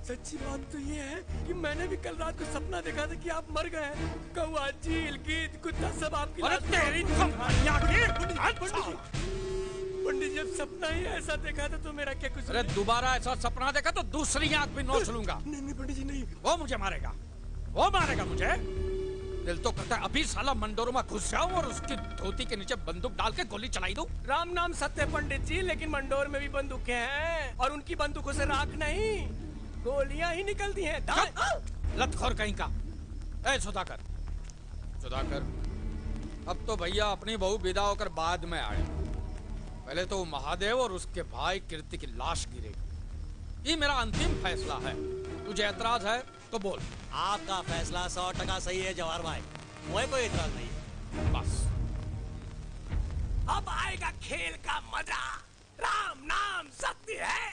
सच्ची बात तो ये है कि मैंने भी कल रात को सपना देखा था कि आप मर गए। कौवा, चील, गीद, कुत्ता सब आपकी पंडित जी, जब सपना ही ऐसा देखा था तो मेरा क्या कुछ। अरे दोबारा ऐसा सपना देखा तो दूसरी आंख भी नोच लूंगा। नहीं पंडित जी नहीं, वो मुझे मारेगा, वो मारेगा मुझे। दिल तो करता है अभी साला मंडोर में घुस जाऊं और उसकी धोती के नीचे बंदूक डाल के गोली चलाई दूं। राम नाम सत्य पंडित जी, लेकिन मंडोर में भी बंदूकें हैं और उनकी बंदूकों से राख नहीं, गोलियां ही निकलती हैं। लतखोर कहीं का। ए सुधाकर, अब तो भैया अपनी बहू विदा होकर बाद में आए। पहले तो महादेव और उसके भाई कीर्ति की लाश गिरेगी। ये मेरा अंतिम फैसला है। तुझे एतराज है तो बोल। आपका फैसला 100% सही है जवाहर भाई, मुझे कोई एतराज नहीं है। बस अब आएगा खेल का मजा। राम नाम सत्य है।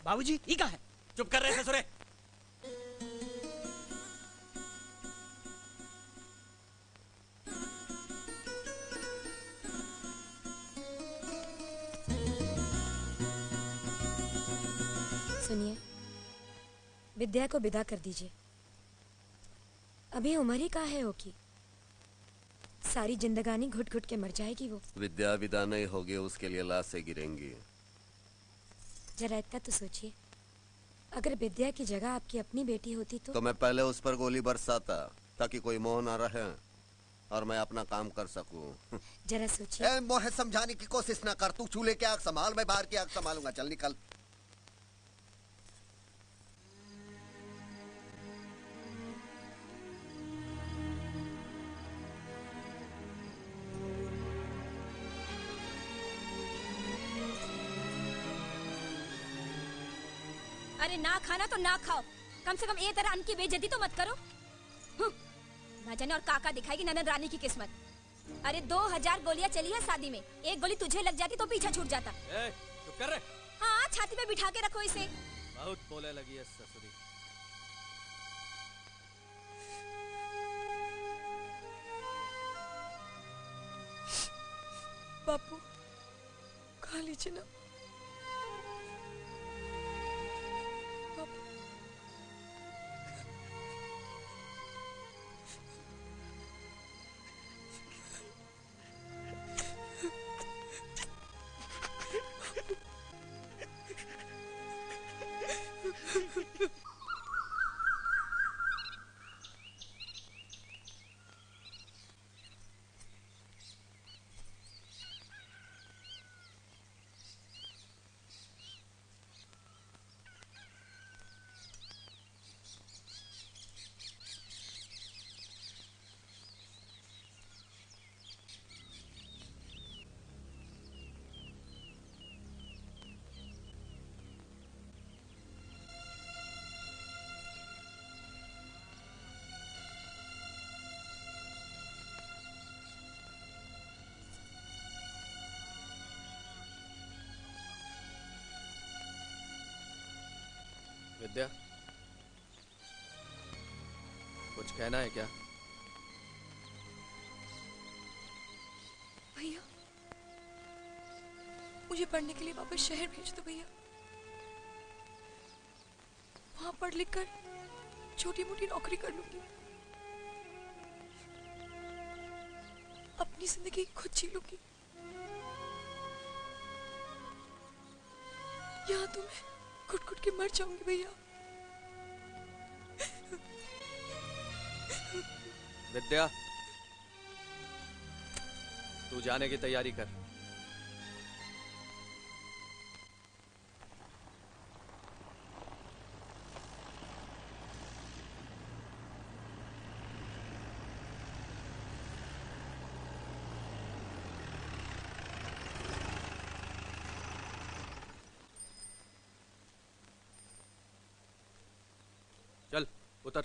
बाबूजी, ये क्या है? चुप कर रहे ससुरे। सुनिए, विद्या को विदा कर दीजिए। अभी उम्र ही कहाँ है ओकी, सारी जिंदगानी घुट घुट के मर जाएगी वो। विद्या विदा नहीं होगी, उसके लिए लाशें गिरेंगी। जरा इतना तो सोचिए, अगर विद्या की जगह आपकी अपनी बेटी होती तो मैं पहले उस पर गोली बरसाता ताकि कोई मोह न रहे और मैं अपना काम कर सकूं। जरा सोचिए। मोहे समझाने की कोशिश ना कर। तू चूल्हे की आग संभाल, मैं बाहर की आग संभालूंगा। चल निकल। अरे ना खाना तो ना खाओ, कम से कम ये तरह अन्न की बेइज्जती तो मत करो। ना जाने और काका दिखाएगी ननद रानी की किस्मत। अरे 2000 गोलियां चली है शादी में, एक गोली तुझे लग जाती तो पीछा छूट जाता। चुप कर रहे। हाँ, छाती पे बिठा के रखो इसे। बहुत बोले लगी है ससुरी। बापू, खा लीजिए ना। विद्या, कुछ कहना है क्या? भैया, मुझे पढ़ने के लिए वापस शहर भेज दो भैया। वहां पढ़ लिख कर छोटी मोटी नौकरी कर लूंगी, अपनी जिंदगी खुद जी लूंगी। यहाँ तो मैं घुट-घुट के मर जाऊंगी भैया। विद्या, तू जाने की तैयारी कर। चल उतर।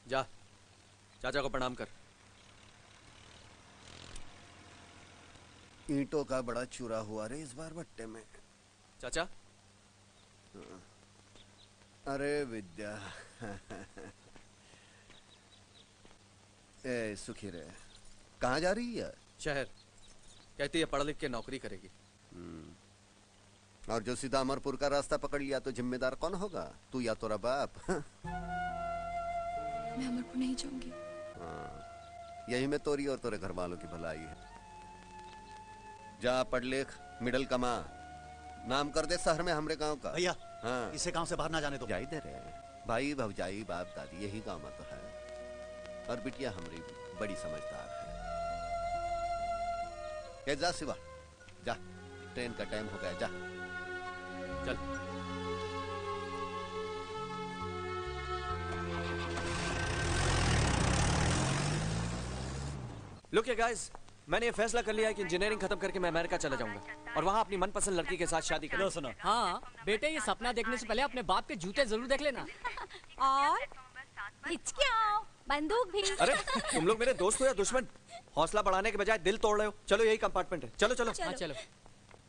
जा चाचा को प्रणाम कर। ईंटों का बड़ा चूरा हुआ रे इस बार भट्टे में। चाचा अरे विद्या ए सुखी रे, कहाँ जा रही है? शहर। कहती है पढ़ लिख के नौकरी करेगी। और जो सीधा अमरपुर का रास्ता पकड़ लिया तो जिम्मेदार कौन होगा? तू या तोरा बाप? मैं अमरपुर नहीं जाऊंगी। यही में तोरी और तोरे घर वालों की भलाई है। जा पढ़ लिख, मिडल कमा, नाम कर दे शहर में हमरे गांव का। भैया हाँ, इसे गांव से बाहर ना जाने दो। जाई दे रे भाई, भौजाई, बाप दादी यही गांव में तो है। और बिटिया हमारी बड़ी समझदार है। जा शिवा जा, ट्रेन का टाइम हो गया, जा चल। लुक गाइस, मैंने ये फैसला कर लिया है कि इंजीनियरिंग खत्म करके मैं अमेरिका चला जाऊंगा और वहाँ अपनी मनपसंद लड़की के साथ शादी करूंगा। सुनो, हाँ बेटे, ये सपना देखने से पहले अपने बाप के जूते जरूर देख लेना। और हिचकियाओ, बंदूक भी। अरे तुम लोग मेरे दोस्त हो या दुश्मन? हौसला बढ़ाने के बजाय दिल तोड़ रहे हो। चलो यही कंपार्टमेंट है, चलो चलो। हाँ चलो।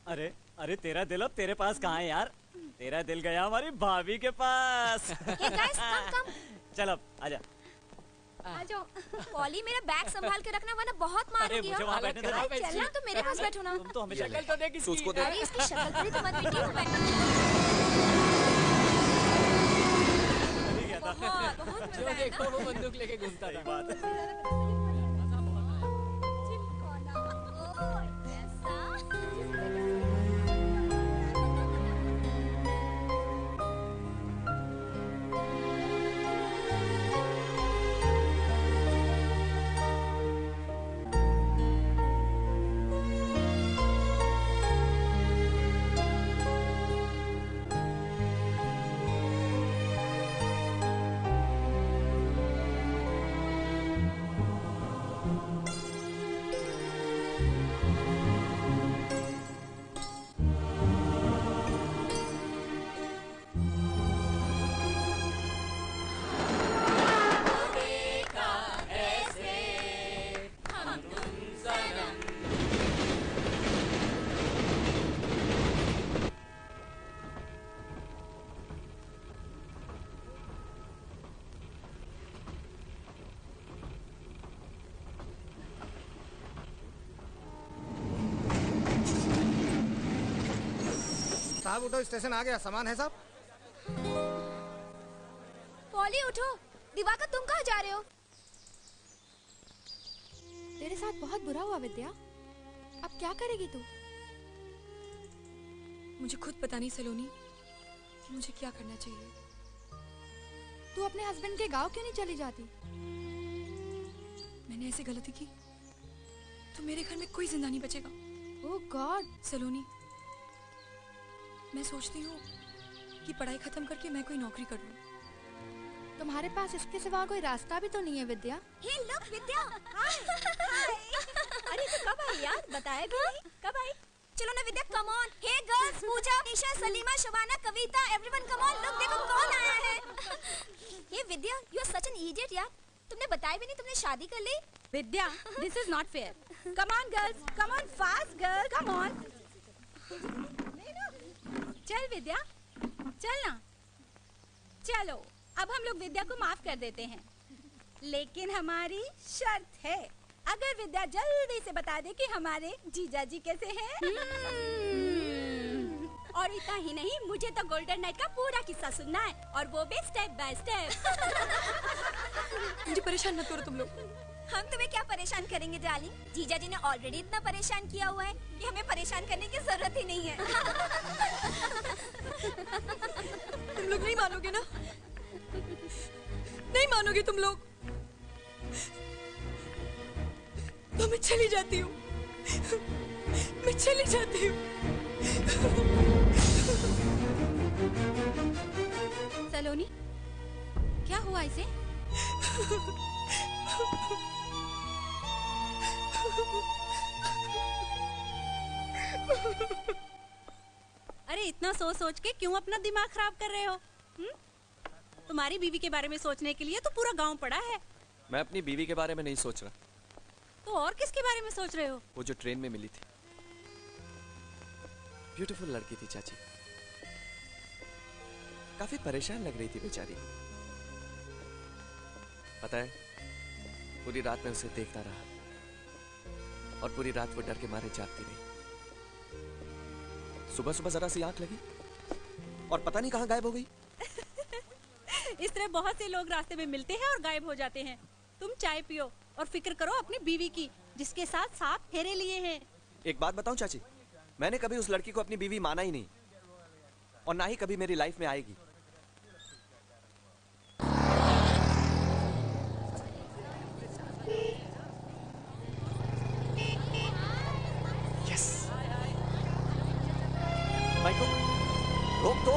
अरे अरे तेरा दिल अब तेरे पास कहाँ है यार? तेरा दिल गया हमारी भाभी के पास। चल अब आजा। आ जाओ। पॉली मेरा बैग संभाल के रखना वरना बहुत मारूंगी। मुझे वहाँ बैठने दे। चलना तो मेरे पास बैठो ना। तुम तो हमें शक्ल तो देख इसकी। उसको देख। अरे इसकी शक्ल पर ही तो मत बैठिए। जो देखो वो बंदूक लेके घूमता था। साहब उठो, स्टेशन आ गया। सामान है साहब? पॉली उठो। दिवाकर तुम कहाँ जा रहे हो? तेरे साथ बहुत बुरा हुआ विद्या। अब क्या करेगी तू? मुझे खुद पता नहीं सलोनी कि मुझे क्या करना चाहिए। तू अपने हस्बैंड के गांव क्यों नहीं चली जाती? मैंने ऐसी गलती की तो मेरे घर में कोई जिंदा नहीं बचेगा। ओह गॉड। सलोनी, मैं सोचती हूँ कि पढ़ाई खत्म करके मैं कोई नौकरी कर लूँ। तुम्हारे पास इसके सिवा कोई रास्ता भी तो नहीं है विद्या। हे लुक विद्या। हाय हाय। अरे तो कब आई यार? बताया भी नहीं। कब आई? चलो ना Vidya, come on. Hey girls, Pooja, Nisha, Salima, Shabana, Kavita, everyone come on. Look देखो कौन आया है। ये Vidya, you are such an idiot यार। तुमने बताया भी नहीं तुमने शादी कर ली। Vidya, this is not fair. Come on girls, come on fast girl, come on. चल विद्या, चल ना। चलो अब हम लोग विद्या को माफ कर देते हैं, लेकिन हमारी शर्त है, अगर विद्या जल्दी से बता दे कि हमारे जीजा जी कैसे हैं। और इतना ही नहीं, मुझे तो गोल्डन नाइट का पूरा किस्सा सुनना है, और वो भी स्टेप बाय स्टेप। मुझे परेशान मत करो तुम लोग। हम तुम्हें क्या परेशान करेंगे डार्लिंग? जीजा जी ने ऑलरेडी इतना परेशान किया हुआ है कि हमें परेशान करने की जरूरत ही नहीं है। तुम लोग नहीं मानोगे ना? नहीं मानोगे तुम लोग? तो मैं चली जाती हूँ। मैं चली जाती हूँ। सलोनी, क्या हुआ इसे? अरे इतना सोच सोच के क्यों अपना दिमाग खराब कर रहे हो? तुम्हारी बीवी के बारे में सोचने के लिए तो पूरा गांव पड़ा है। मैं अपनी बीवी के बारे में नहीं सोच रहा। तो और किसके बारे में सोच रहे हो? वो जो ट्रेन में मिली थी, ब्यूटीफुल लड़की थी चाची। काफी परेशान लग रही थी बेचारी। पता है, पूरी रात में उसे देखता रहा और पूरी रात वो डर के मारे जागती रही। सुबह सुबह जरा सी आंख लगी और पता नहीं कहां गायब हो गई। इस तरह बहुत से लोग रास्ते में मिलते हैं और गायब हो जाते हैं। तुम चाय पियो और फिक्र करो अपनी बीवी की, जिसके साथ 7 फेरे लिए हैं। एक बात बताऊं चाची, मैंने कभी उस लड़की को अपनी बीवी माना ही नहीं और ना ही कभी मेरी लाइफ में आएगी। यस। बाइक रोक दो।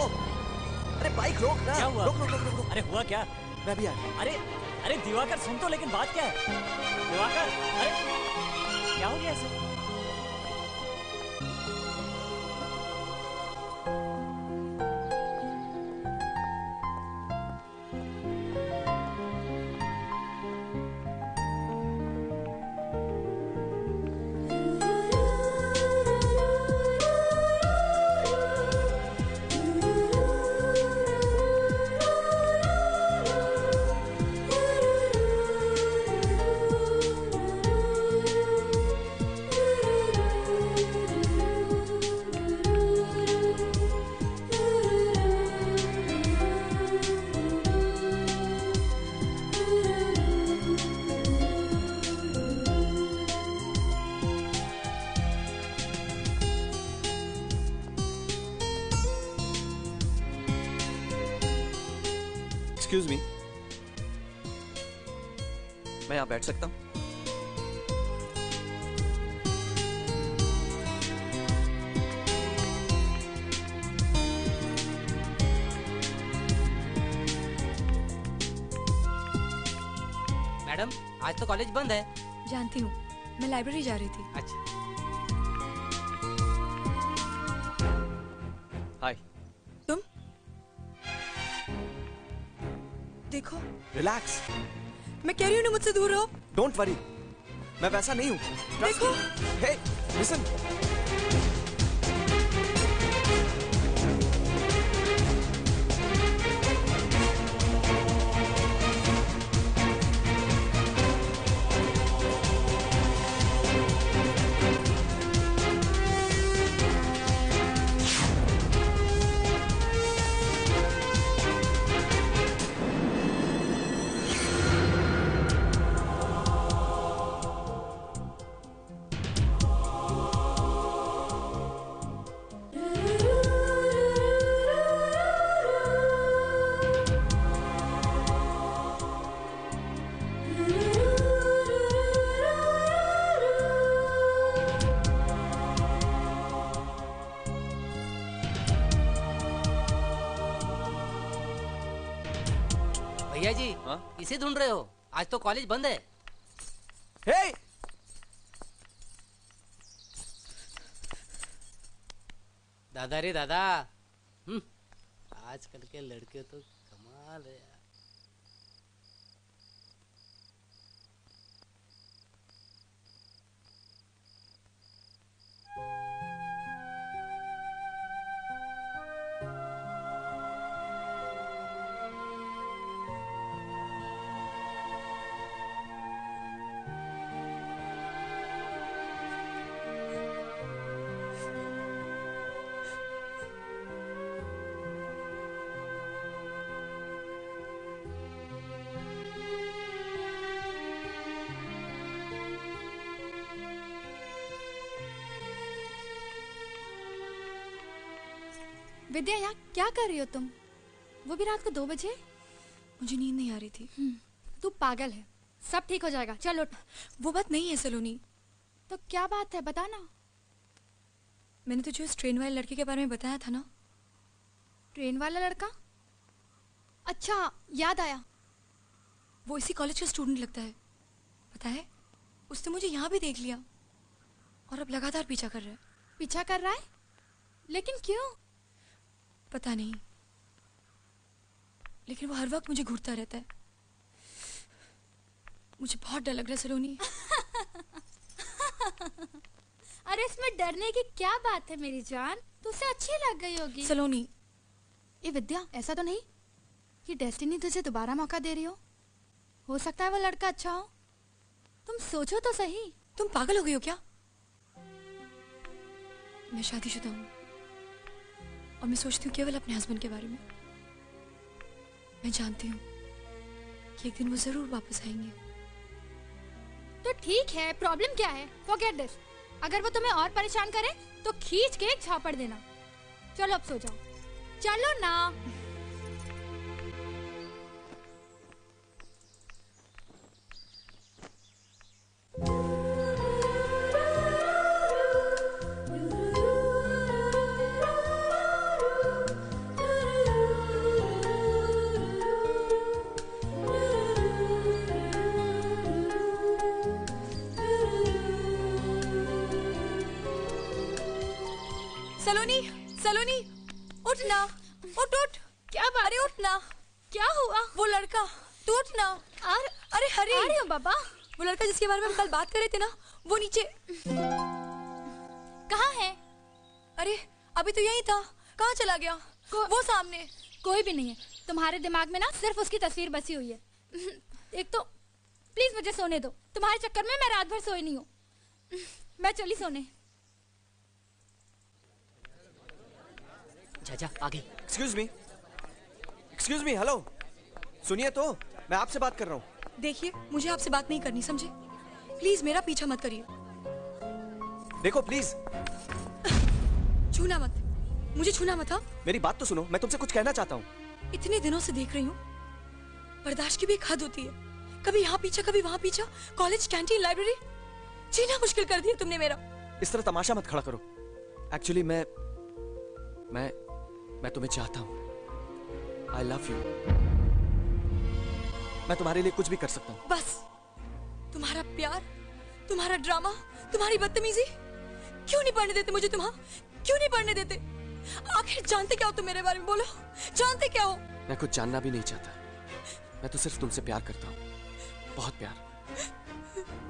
अरे बाइक रोक ना। क्या हुआ? रोक रोक रोक रोक। अरे हुआ क्या? मैं भी आया। अरे दिवाकर सुन तो, लेकिन बात क्या है? दिवाकर, अरे क्या हो गया ऐसे? एक्सक्यूज मी, मैं यहाँ बैठ सकता हूँ? मैडम, आज तो कॉलेज बंद है। जानती हूँ, मैं लाइब्रेरी जा रही थी। अच्छा। हाय। तुम देखो। रिलैक्स। मैं कह रही हूँ ना, मुझसे दूर रहो। डोंट वरी, मैं वैसा नहीं हूँ। देखो। हे, लिसन। भैया जी, किसे ढूंढ रहे हो? आज तो कॉलेज बंद है। हे! दादा रे दादा, आजकल के लड़के तो कमाल है यार। विद्या, यहाँ क्या कर रही हो तुम? वो भी रात को 2 बजे? मुझे नींद नहीं आ रही थी। तू पागल है, सब ठीक हो जाएगा, चल उठ। वो बात नहीं है सलोनी। तो क्या बात है, बता ना। मैंने तुझे उस ट्रेन वाले लड़के के बारे में बताया था ना। ट्रेन वाला लड़का? अच्छा, याद आया। वो इसी कॉलेज का स्टूडेंट लगता है। पता है, उसने मुझे यहाँ भी देख लिया और अब लगातार पीछा कर रहा है। पीछा कर रहा है? लेकिन क्यों? पता नहीं, लेकिन वो हर वक्त मुझे घूरता रहता है। मुझे बहुत डर लग रहा है सलोनी। अरे इसमें डरने की क्या बात है मेरी जान, तुझसे अच्छी लग गई होगी। सलोनी, ये विद्या, ऐसा तो नहीं कि डेस्टिनी तुझे दोबारा मौका दे रही हो सकता है वो लड़का अच्छा हो। तुम सोचो तो सही। तुम पागल हो गई हो क्या? मैं शादीशुदा हूँ और मैं सोचती हूँ केवल अपने हस्बैंड के बारे में। मैं जानती हूँ कि एक दिन वो जरूर वापस आएंगे। तो ठीक है, प्रॉब्लम क्या है? Forget this. अगर वो तुम्हें और परेशान करे तो खींच के एक झापड़ देना। चलो अब सो जाओ, चलो ना। सलोनी, सलोनी, उठ ना, उठ उठ। क्या बात? अरे उठ ना। क्या हुआ? वो लड़का, तू उठ ना। अरे हरी। आ रही हूँ बाबा। वो लड़का जिसके बारे में हम कल बात कर रहे थे ना, वो नीचे। कहाँ है? अरे अभी तो यही था, कहाँ चला गया? वो सामने। कोई भी नहीं है, तुम्हारे दिमाग में ना सिर्फ उसकी तस्वीर बसी हुई है। एक तो प्लीज मुझे सोने दो, तुम्हारे चक्कर में मैं रात भर सोई नहीं हूँ। मैं चली सोने। जा आगे। एक्सक्यूज मी, हेलो, सुनिए तो, मैं आपसे बात कर रहा हूँ। देखिए, मुझे आपसे बात नहीं करनी, समझे? प्लीज मेरा पीछा मत करिए। देखो प्लीज। छूना मत, मुझे छूना मत। हाँ, मेरी बात तो सुनो, मैं तुमसे कुछ कहना चाहता हूँ। इतने दिनों से देख रही हूँ, बर्दाश्त की भी एक हद होती है। कभी यहाँ पीछा, कभी वहाँ पीछा, कॉलेज, कैंटीन, लाइब्रेरी, जीना मुश्किल कर दिया तुमने मेरा। इस तरह तमाशा मत खड़ा करो। एक्चुअली मैं तुम्हें चाहता हूँ। I love you। मैं तुम्हारे लिए कुछ भी कर सकता हूँ। बस तुम्हारा प्यार, तुम्हारा ड्रामा, तुम्हारी बदतमीजी, क्यों नहीं पढ़ने देते मुझे तुम? हाँ, क्यों नहीं पढ़ने देते? आखिर जानते क्या हो तुम मेरे बारे में? बोलो, जानते क्या हो? मैं कुछ जानना भी नहीं चाहता। मैं तो सिर्फ तुमसे प्यार करता हूँ, बहुत प्यार।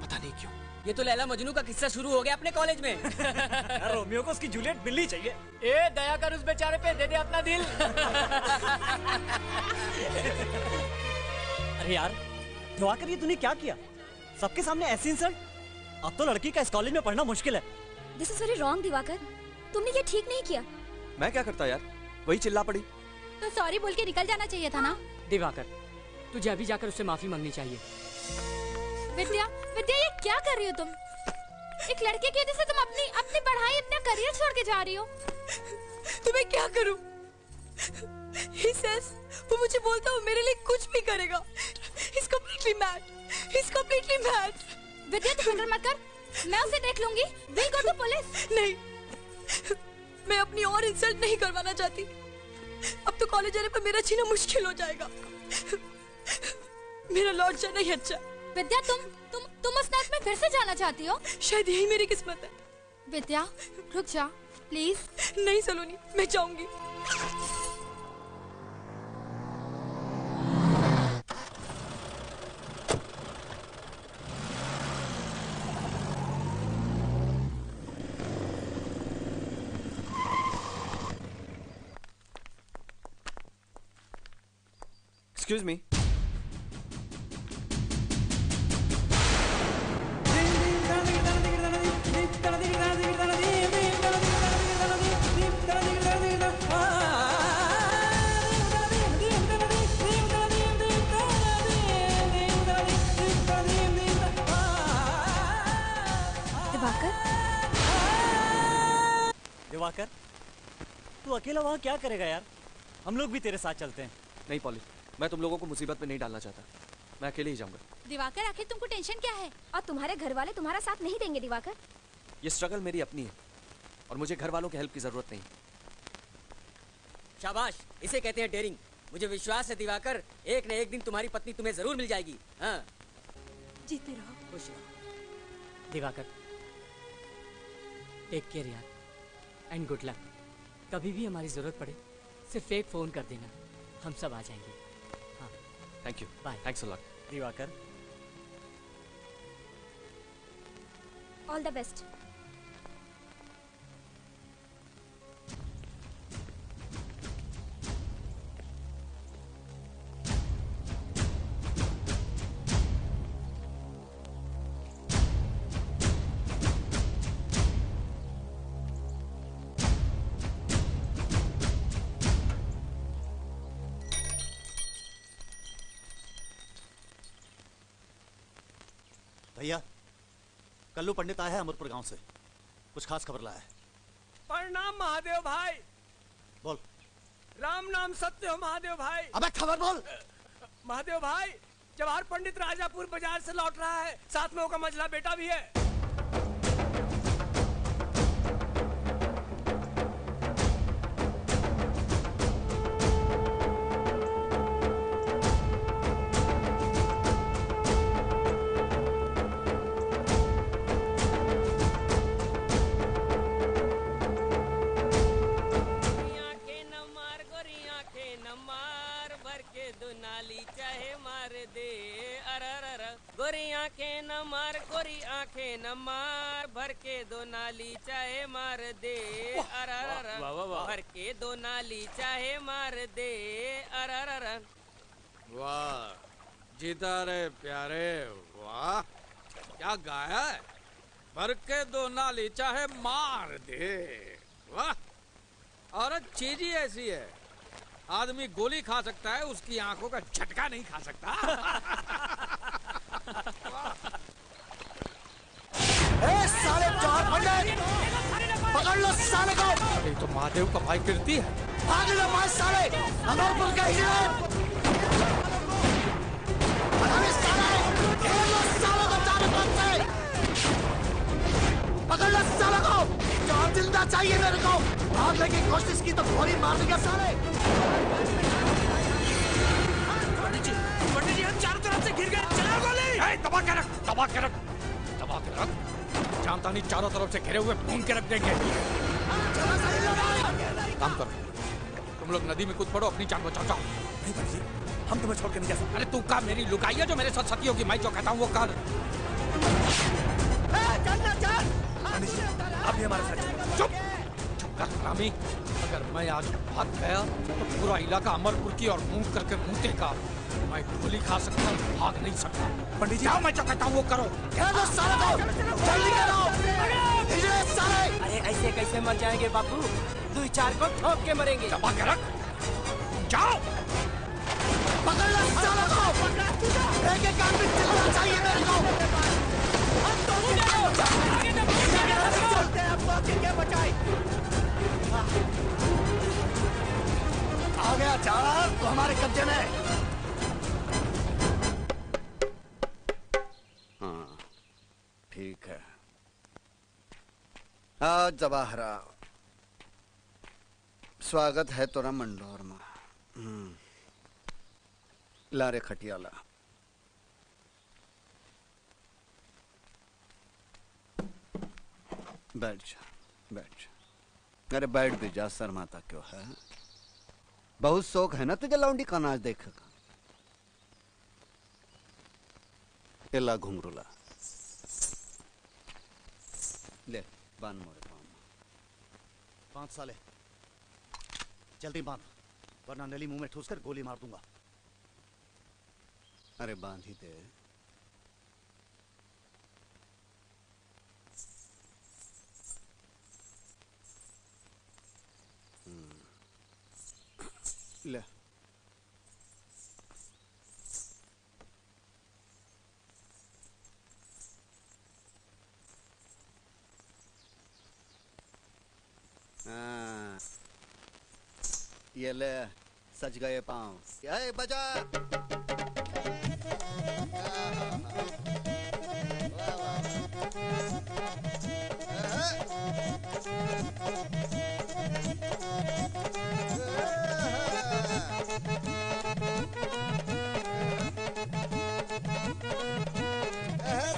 पता नहीं क्यों। ये तो लैला मजनू का किस्सा शुरू हो गया अपने कॉलेज में। यार रोमियो को उसकी जूलियट मिलनी चाहिए। ए दया कर उस बेचारे पे, दे दे अपना दिल। अरे यार दिवाकर, ये तूने क्या किया? सबके सामने ऐसी इंसल्ट? अब तो लड़की का इस कॉलेज में पढ़ना मुश्किल है। This is very wrong Diwakar, तुमने ये ठीक नहीं किया। मैं क्या करता यार, वही चिल्ला पड़ी। तो सॉरी बोल के निकल जाना चाहिए था ना। दिवाकर, तुझे अभी जाकर उससे माफी मांगनी चाहिए। विद्या, विद्या, ये क्या कर रही हो तुम? एक लड़के की वजह से तुम अपनी पढ़ाई, अपना करियर छोड़ के जा रही हो। तो मैं क्या करूं? He says, वो मुझे बोलता है मेरे लिए कुछ भी करेगा। He's completely mad. He's completely mad. विद्या, तू फिक्र मत कर, मैं उसे देख लूंगी। We'll go to police। नहीं, मैं अपनी और इंसल्ट नहीं करवाना चाहती। अब तो कॉलेज जाने पर मेरा जीना मुश्किल हो जाएगा। मेरा लौट जाना ही अच्छा। विद्या, तुम उस नाच में फिर से जाना चाहती हो? शायद यही मेरी किस्मत है। विद्या, रुक जा प्लीज। नहीं सलोनी, मैं जाऊंगी। Excuse me. दिवाकर, तू अकेला वहाँ क्या करेगा यार? हम लोग भी तेरे साथ चलते हैं। नहीं पॉली, मैं तुम लोगों को मुसीबत में नहीं डालना चाहता। मैं अकेले ही जाऊंगा। दिवाकर, आखिर तुमको टेंशन क्या है? और तुम्हारे घर वाले तुम्हारा साथ नहीं देंगे दिवाकर। ये स्ट्रगल मेरी अपनी है और मुझे घर वालों की हेल्प की जरूरत नहीं। शाबाश, इसे कहते हैं डेयरिंग। मुझे विश्वास है दिवाकर, एक न एक दिन तुम्हारी पत्नी तुम्हें जरूर मिल जाएगी। हाँ, जीते रहो। खुश रहो दिवाकर। टेक केयर यार, एंड गुड लक। कभी भी हमारी जरूरत पड़े सिर्फ एक फोन कर देना, हम सब आ जाएंगे। हाँ thank you. Bye. Thanks a lot Diwakar. All the best. भैया, कल्लू पंडित आया है अमरपुर गांव से, कुछ खास खबर लाया है। प्रणाम महादेव भाई। बोल। राम नाम सत्य हो महादेव भाई। अबे खबर बोल। महादेव भाई, जवाहर पंडित राजापुर बाजार से लौट रहा है, साथ में उसका मझला बेटा भी है। गोरी आंखें न मार, गोरी आंखें न मार, भर के दो नाली चाहे मार दे। भर के दो नाली चाहे मार दे। वाह जीता रे प्यारे, वाह क्या गाया है। भर के दो नाली चाहे मार दे। वाह, और चीज ही ऐसी है, आदमी गोली खा सकता है, उसकी आंखों का झटका नहीं खा सकता। साले जवाहर पंडित, पकड़ लो साले को। ये तो महादेव का भाई कीर्ति है। भाग लो मार साले, अमरपुर का ही है। पकड़ लो साले को, जवाहर जिंदा चाहिए मेरे को। भागने की कोशिश की तो गोली मार देगा साले। पंडित जी हम चारों तरफ से घिर गए, चलाओ गोली। दबा के रख, दबा के रख, दबा के रख। जानता नहीं चारों तरफ से घिरे हुए भून के रख देंगे। काम करो, तुम लोग नदी में कूद पड़ो, अपनी जान बचाओ। नहीं भाई जी, हम तुम्हें छोड़ के नहीं जा सकते। अरे तू का मेरी लुगाई है जो मेरे साथ सती होगी, मैं जो कहता हूँ वो कर। अब भी हमारे साथ चुप चुप कर हरामी। अगर मैं आज भाग गया तो पूरा इलाका अमरपुर की और मुंह करके मुंह मैं गोली खा सकता हूँ, भाग नहीं सकता। पंडित जी, मैं जो कहता हूँ वो करो। अरे ऐसे कैसे मर जाएंगे बापू, 2-4 को ठोक के मरेंगे। दबा के रख, जाओ। पकड़ लो सालों को, एक-एक आदमी चिल्लाना चाहिए मेरे को। आ गया चार तो हमारे कब्जे में। हाँ ठीक है। हाँ जवाहरा, स्वागत है तोरा मंडोर में। ला रे खटियाला। बैठ जा, बैठ जा। अरे बैठ भी जा, शर्माता क्यों है। बहुत शौक है ना तुझे लौंडी का नाच देखेगा। एला घुंघरूला ले, बांध मोरे पाँव में। बांध साले, जल्दी बांध, वरना नली मुंह में ठूस कर गोली मार दूंगा। अरे बांध ही दे। ले। हाँ, ये ले, सज गए पाँव। ये बजा।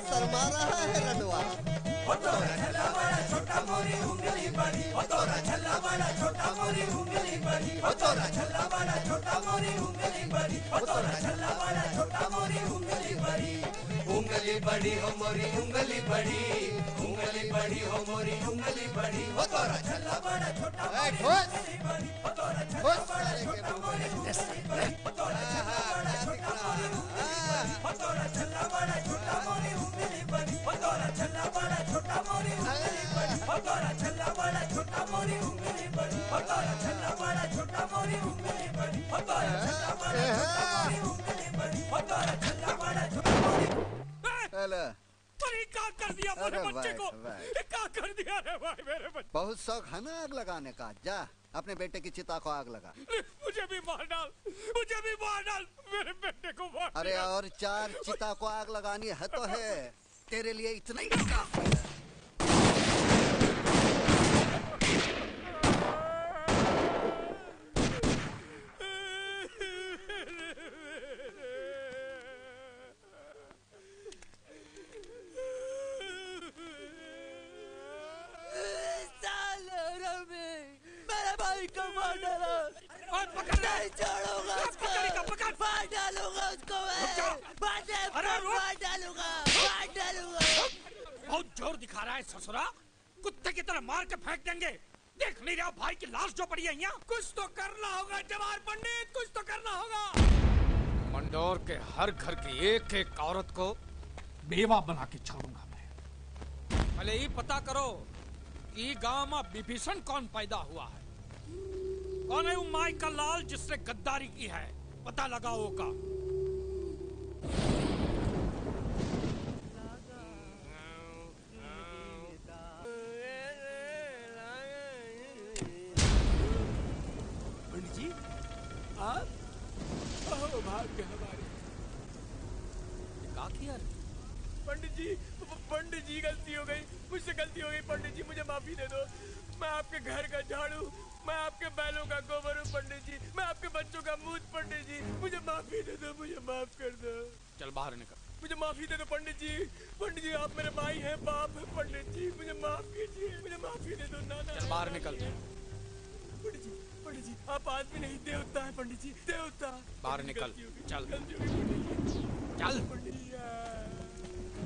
शर्मा रहा है रनवा। छोटा मोरी उंगली बड़ी, छोटा मोरी उंगली बड़ी हो तोरा छल्ला बड़ा छोटा मोरी उंगली बड़ी हो तोरा छल्ला बड़ा छोटा मोरी उंगली बड़ी उंगली बड़ी हो मोरी उंगली बड़ी उंगली बड़ी हो मोरी उंगली बड़ी हो तोरा छल्ला बड़ा छोटा मोरी उंगली बड़ी हो तोरा छल्ला बड़ा छोटा मोरी उंगली बड़ी हो तोरा छल्ला बड़ा छोटा मोरी उंगली बड़ी हो तोरा छल्ला बड़ा छोटा मोरी उंगली बड़ी हो तोरा छल्ला बड़ा छोटा मोरी उंगली बड़ी हो तोरा छल्ला बड़ा छोटा मोरी उंगली बड़ी हो तोरा छल्ला बड़ा छोटा मोरी उंगली बड़ी हो तोरा छल्ला बड़ा छोटा मोरी उंगली बड़ी हो तोरा छल्ला बड़ा छोटा मोरी हेलो अरे क्या कर दिया मेरे बच्चे को क्या कर दिया रे भाई मेरे बच्चे बहुत शौक है ना आग लगाने का जा अपने बेटे की चिता को आग लगा मुझे भी मार डाल मेरे बेटे को मार अरे और 4 चिता को आग लगानी है तो है तेरे लिए इतना ही काफी है मेरे भाई को मार डाला नहीं छोड़ूंगा उसको मार डालूंगा उसको मार डालूंगा बहुत जोर दिखा रहा है ससुरा कुत्ते की तरह मार के फेंक देंगे देख नहीं रहा भाई की लाश जो पड़ी है यहाँ कुछ तो करना होगा जवाहर पंडित कुछ तो करना होगा मंडोर के हर घर की एक एक औरत को बेवा बना के छोड़ूंगा मैं पहले ही पता करो कि गांव में विभीषण कौन पैदा हुआ है कौन है वो माई का लाल जिसने गद्दारी की है पता लगाओ का पंडित जी आप भाग्य हमारे क्या किया पंडित जी गलती हो गई मुझसे गलती हो गई पंडित जी मुझे माफी दे दो मैं आपके घर का झाड़ू मैं आपके बैलों का गोबर हूँ पंडित जी मैं आपके बच्चों का मूत पंडित जी मुझे माफी दे दो मुझे माफ कर दो चल बाहर निकल मुझे माफी दे दो पंडित जी आप मेरे भाई हैं बाप है पंडित जी मुझे माफ कीजिए मुझे माफी दे दो नाना चल बाहर निकल पंडित जी आप आदमी नहीं देवता है पंडित जी देवता बाहर निकल चल चल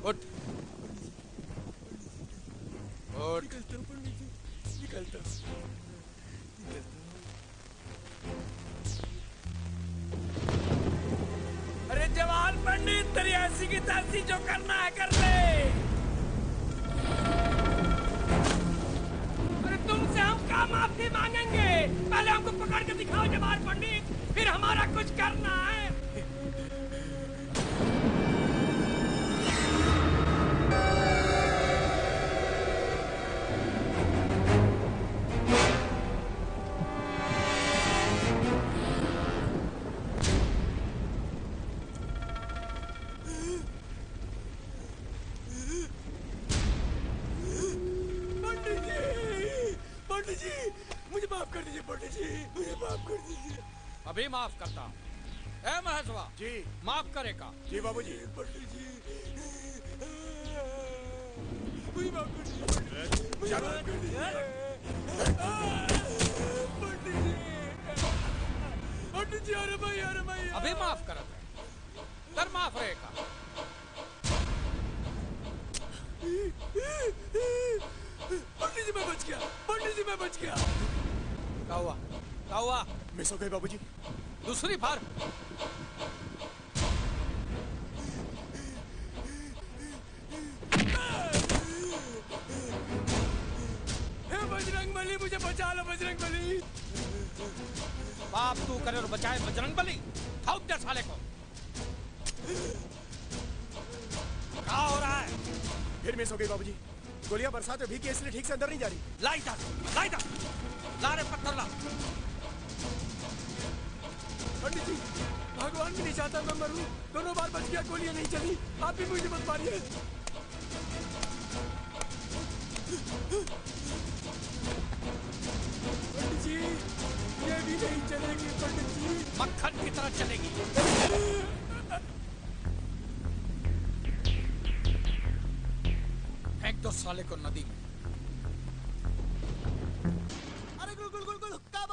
उठ निकलता हूँ पंडित जी निकलता अरे जवान पंडित तेरी ऐसी की तैसी जो करना है कर ले अरे तुमसे हम क्या माफी मांगेंगे पहले हमको पकड़ के दिखाओ जवान पंडित फिर हमारा कुछ करना है अभी माफ करता हूँ ए महेशवा जी माफ करेगा जी बाबूजी पंडित जी मुझे माफ कर दीजिए पंडित जी अरे भाई अभी माफ कर कर माफ रहेगा पंडित जी मैं बच गया क्या हुआ मिस हो गई बाबूजी दूसरी बार बजरंगबली मुझे बचा लो बजरंगबली बाप तू करे और बचाए बजरंगबली ठोक दे साले को क्या हो रहा है फिर मिस हो गई बाबूजी गोलियां बरसात में भीगी इसलिए ठीक से अंदर नहीं जा रही ला रे पत्थर ला पंडित जी भगवान भी नहीं चाहता मैं मरूं दोनों बार बच गया गोलियां नहीं चली आप भी मुझे मत मारिए पंडित जी ये भी नहीं चलेगी पंडित जी मक्खन की तरह चलेगी फेंक दो साले को नदी में अरे गुल गुल गुल गुल क्या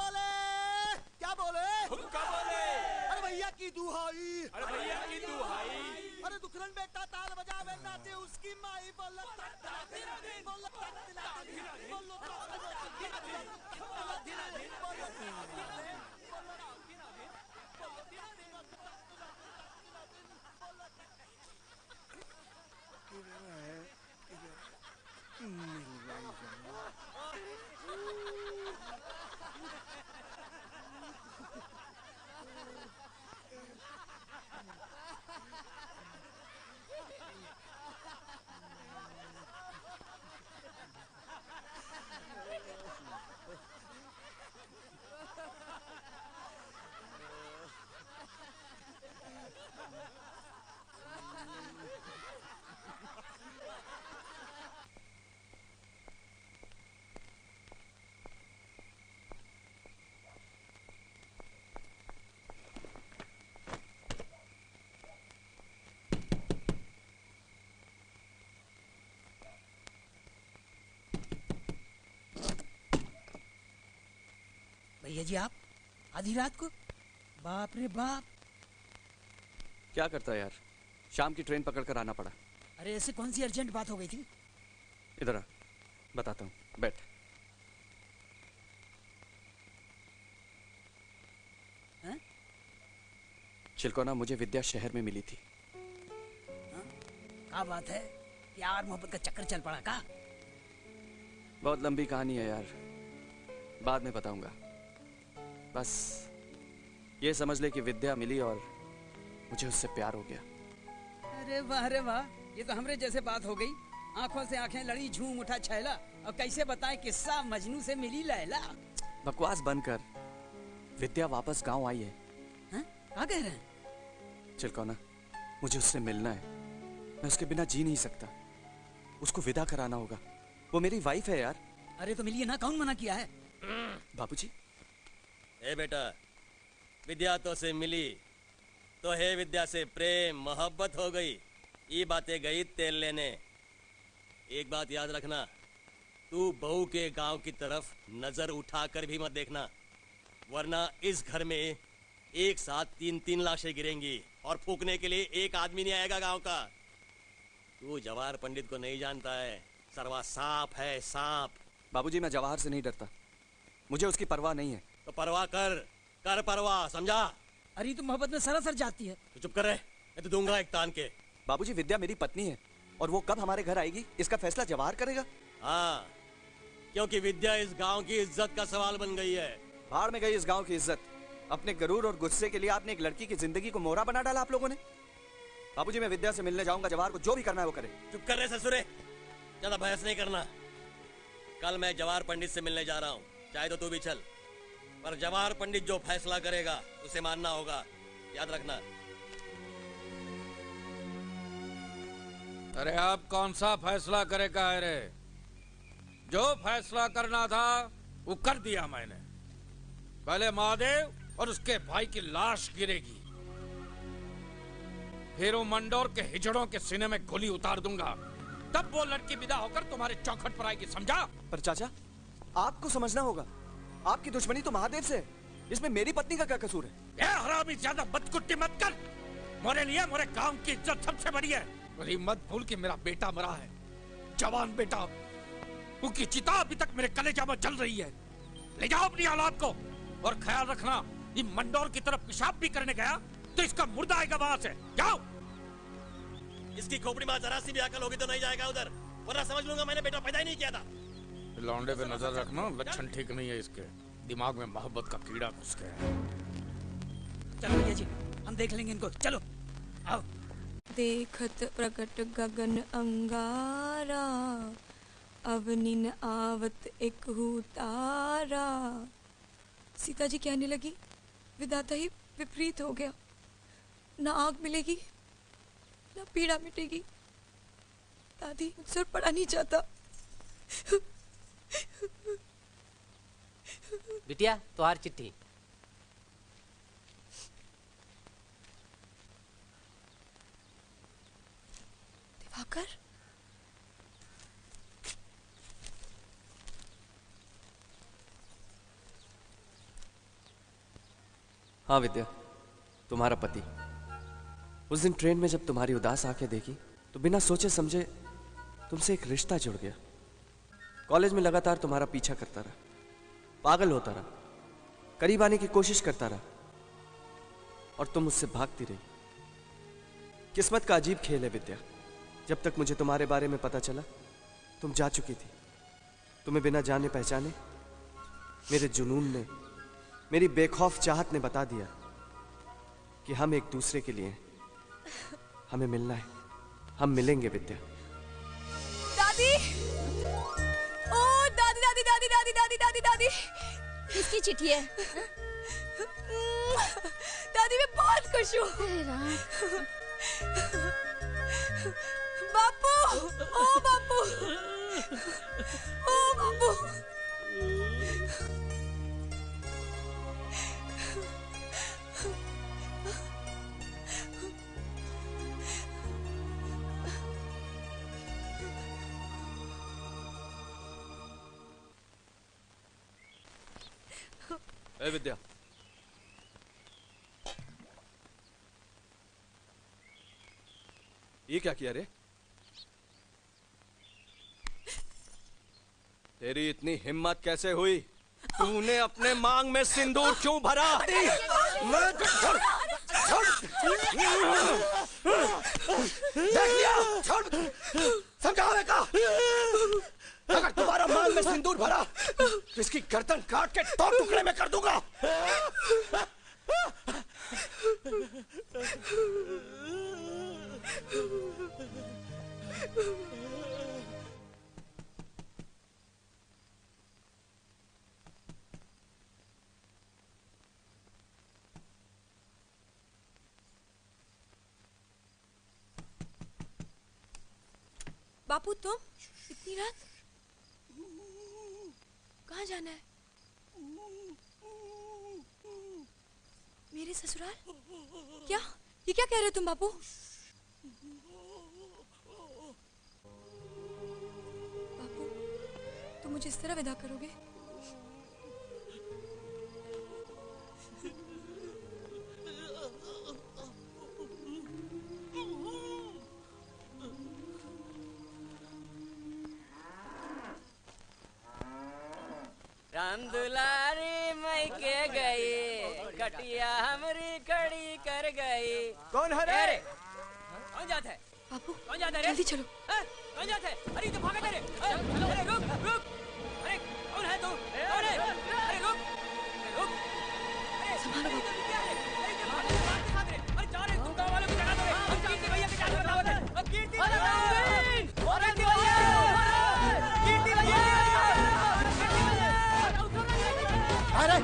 भैया जी आप आधी रात को? बाप रे बाप। क्या करता है यार, शाम की ट्रेन पकड़कर आना पड़ा। अरे ऐसे कौन सी अर्जेंट बात हो गई थी? इधर आ, बताता हूँ, बैठ। चिलकोना, मुझे विद्या शहर में मिली थी। क्या बात है? प्यार मोहब्बत का चक्कर चल पड़ा का? बहुत लंबी कहानी है यार, बाद में बताऊंगा। बस ये समझ ले कि विद्या मिली और मुझे उससे प्यार हो गया। अरे वाह रे वाह, ये तो हमरे जैसे बात हो गई। आंखों से आंखें लड़ी, झूम उठा छैला। और कैसे बताएं किस्सा मजनू से मिली लैला। बकवास बंद कर, विद्या वापस गांव आई है। क्या कह रहे हैं? चिलकोना, मुझे उससे मिलना है। मैं उसके बिना जी नहीं सकता। उसको विदा कराना होगा, वो मेरी वाइफ है यार। अरे तो मिलिए ना, कौन मना किया है? बाबूजी। ए बेटा, विद्या तो से मिली तो है विद्या से प्रेम मोहब्बत हो गई। ये बातें गई तेल लेने। एक बात याद रखना, तू बहू के गांव की तरफ नजर उठाकर भी मत देखना, वरना इस घर में एक साथ 3-3 लाशें गिरेंगी और फूकने के लिए एक आदमी नहीं आएगा गांव का। तू जवाहर पंडित को नहीं जानता है, सरवा सांप है, सांप। बाबूजी, मैं जवाहर से नहीं डरता, मुझे उसकी परवाह नहीं है। तो परवाह कर परवाह, समझा? अरे तो मोहब्बत में सरासर जाती है। तो चुप कर रहे, मैं तो दूंगा एक तान के। बाबूजी, विद्या मेरी पत्नी है और वो कब हमारे घर आएगी इसका फैसला जवाहर करेगा। हाँ, क्योंकि विद्या इस गांव की इज्जत का सवाल बन गई है। भाड़ में गई इस गांव की इज्जत। अपने गरूर और गुस्से के लिए आपने एक लड़की की जिंदगी को मोहरा बना डाला आप लोगों ने। बाबूजी, मैं विद्या से मिलने जाऊंगा, जवाहर को जो भी करना है वो करे। चुप कर रहे ससुरे, ज्यादा बहस नहीं करना। कल मैं जवाहर पंडित से मिलने जा रहा हूँ, चाहे तो तू भी चल, पर जवाहर पंडित जो फैसला करेगा उसे मानना होगा, याद रखना। अरे अब कौन सा फैसला करेगा? अरे जो फैसला करना था वो कर दिया मैंने। पहले महादेव और उसके भाई की लाश गिरेगी, फिर वो मंडोर के हिजड़ों के सीने में गोली उतार दूंगा, तब वो लड़की विदा होकर तुम्हारे चौखट पर आएगी, समझा? पर चाचा, आपको समझना होगा, आपकी दुश्मनी तो महादेव से है, इसमें मेरी पत्नी का क्या कसूर है? ये हरामी, ज्यादा बदकुट्टी मत कर। मेरे लिए मेरे गांव की इज्जत सबसे बड़ी है। मेरी मत भूल कि मेरा बेटा मरा है, जवान बेटा। उनकी चिता अभी तक मेरे कलेजा में जल रही है। ले जाओ अपनी औलाद को, और ख्याल रखना, ये मंडोर की तरफ पेशाब भी करने गया तो इसका मुर्दा आएगा वहां से। जाओ। इसकी खोपड़ी में जरा सी भी अकल होगी तो नहीं जाएगा उधर, वरना समझ लूंगा मैंने बेटा पैदा ही नहीं किया था। लौंडे पे नजर रखना, लक्षण ठीक नहीं है इसके। दिमाग में मोहब्बत का कीड़ा घुस गया है। चलो भैया जी, हम देख लेंगे इनको, चलो आओ। देखत प्रकट गगन अंगारा, अवनिन आवत एक तारा। सीता जी कहने लगी, विधाता ही विपरीत हो गया। ना आग मिलेगी ना पीड़ा मिटेगी। दादी, मुझसे और पढ़ा नहीं जाता। बिटिया, तुम्हारी चिट्ठी। दिवाकर, हाँ विद्या, तुम्हारा पति। उस दिन ट्रेन में जब तुम्हारी उदास आंखें देखी तो बिना सोचे समझे तुमसे एक रिश्ता जुड़ गया। कॉलेज में लगातार तुम्हारा पीछा करता रहा, पागल होता रहा, करीब आने की कोशिश करता रहा, और तुम मुझसे भागती रही। किस्मत का अजीब खेल है विद्या। जब तक मुझे तुम्हारे बारे में पता चला तुम जा चुकी थी। तुम्हें बिना जाने पहचाने मेरे जुनून ने, मेरी बेखौफ चाहत ने बता दिया कि हम एक दूसरे के लिए हैं। हमें मिलना है, हम मिलेंगे विद्या। दादी, ओ दादी दादी दादी दादी दादी दादी दादी, किसकी चिट्ठी है? दादी मैं बहुत खुश हूँ। बापू, ओ बापू, ओ बापू। ए विद्या, ये क्या किया रे? तेरी इतनी हिम्मत कैसे हुई? तूने अपने मांग में सिंदूर क्यों भरा? देख लिया, समझावे का। अगर तुम्हारा मांग में सिंदूर भरा तो इसकी गर्दन काट के 2 टुकड़े में कर दूंगा। बापू तुम इतनी रात कहाँ जाना है? मेरे ससुराल? क्या ये क्या कह रहे हो तुम बापू? बापू तुम मुझे इस तरह विदा करोगे? राम दुलारी मई के गई, कटिया हमरी खड़ी कर गई। कौन है रे? कौन जाता है? बापू कौन जाता है? जल्दी चलो। कौन जाता है? अरे तो भागा तेरे। अरे रुक रुक। अरे कौन है तू? कौन है? अरे रुक रुक। अरे संभालो बापू। क्या है? अरे क्या भाग रहे? अरे जा रहे तुम गाँव वालों को जगा दो। हम कीर्ति भैया के जाकर बताओ। अब कीर्ति भैया। कीर्ति भैया। कीर्ति भैया। अरे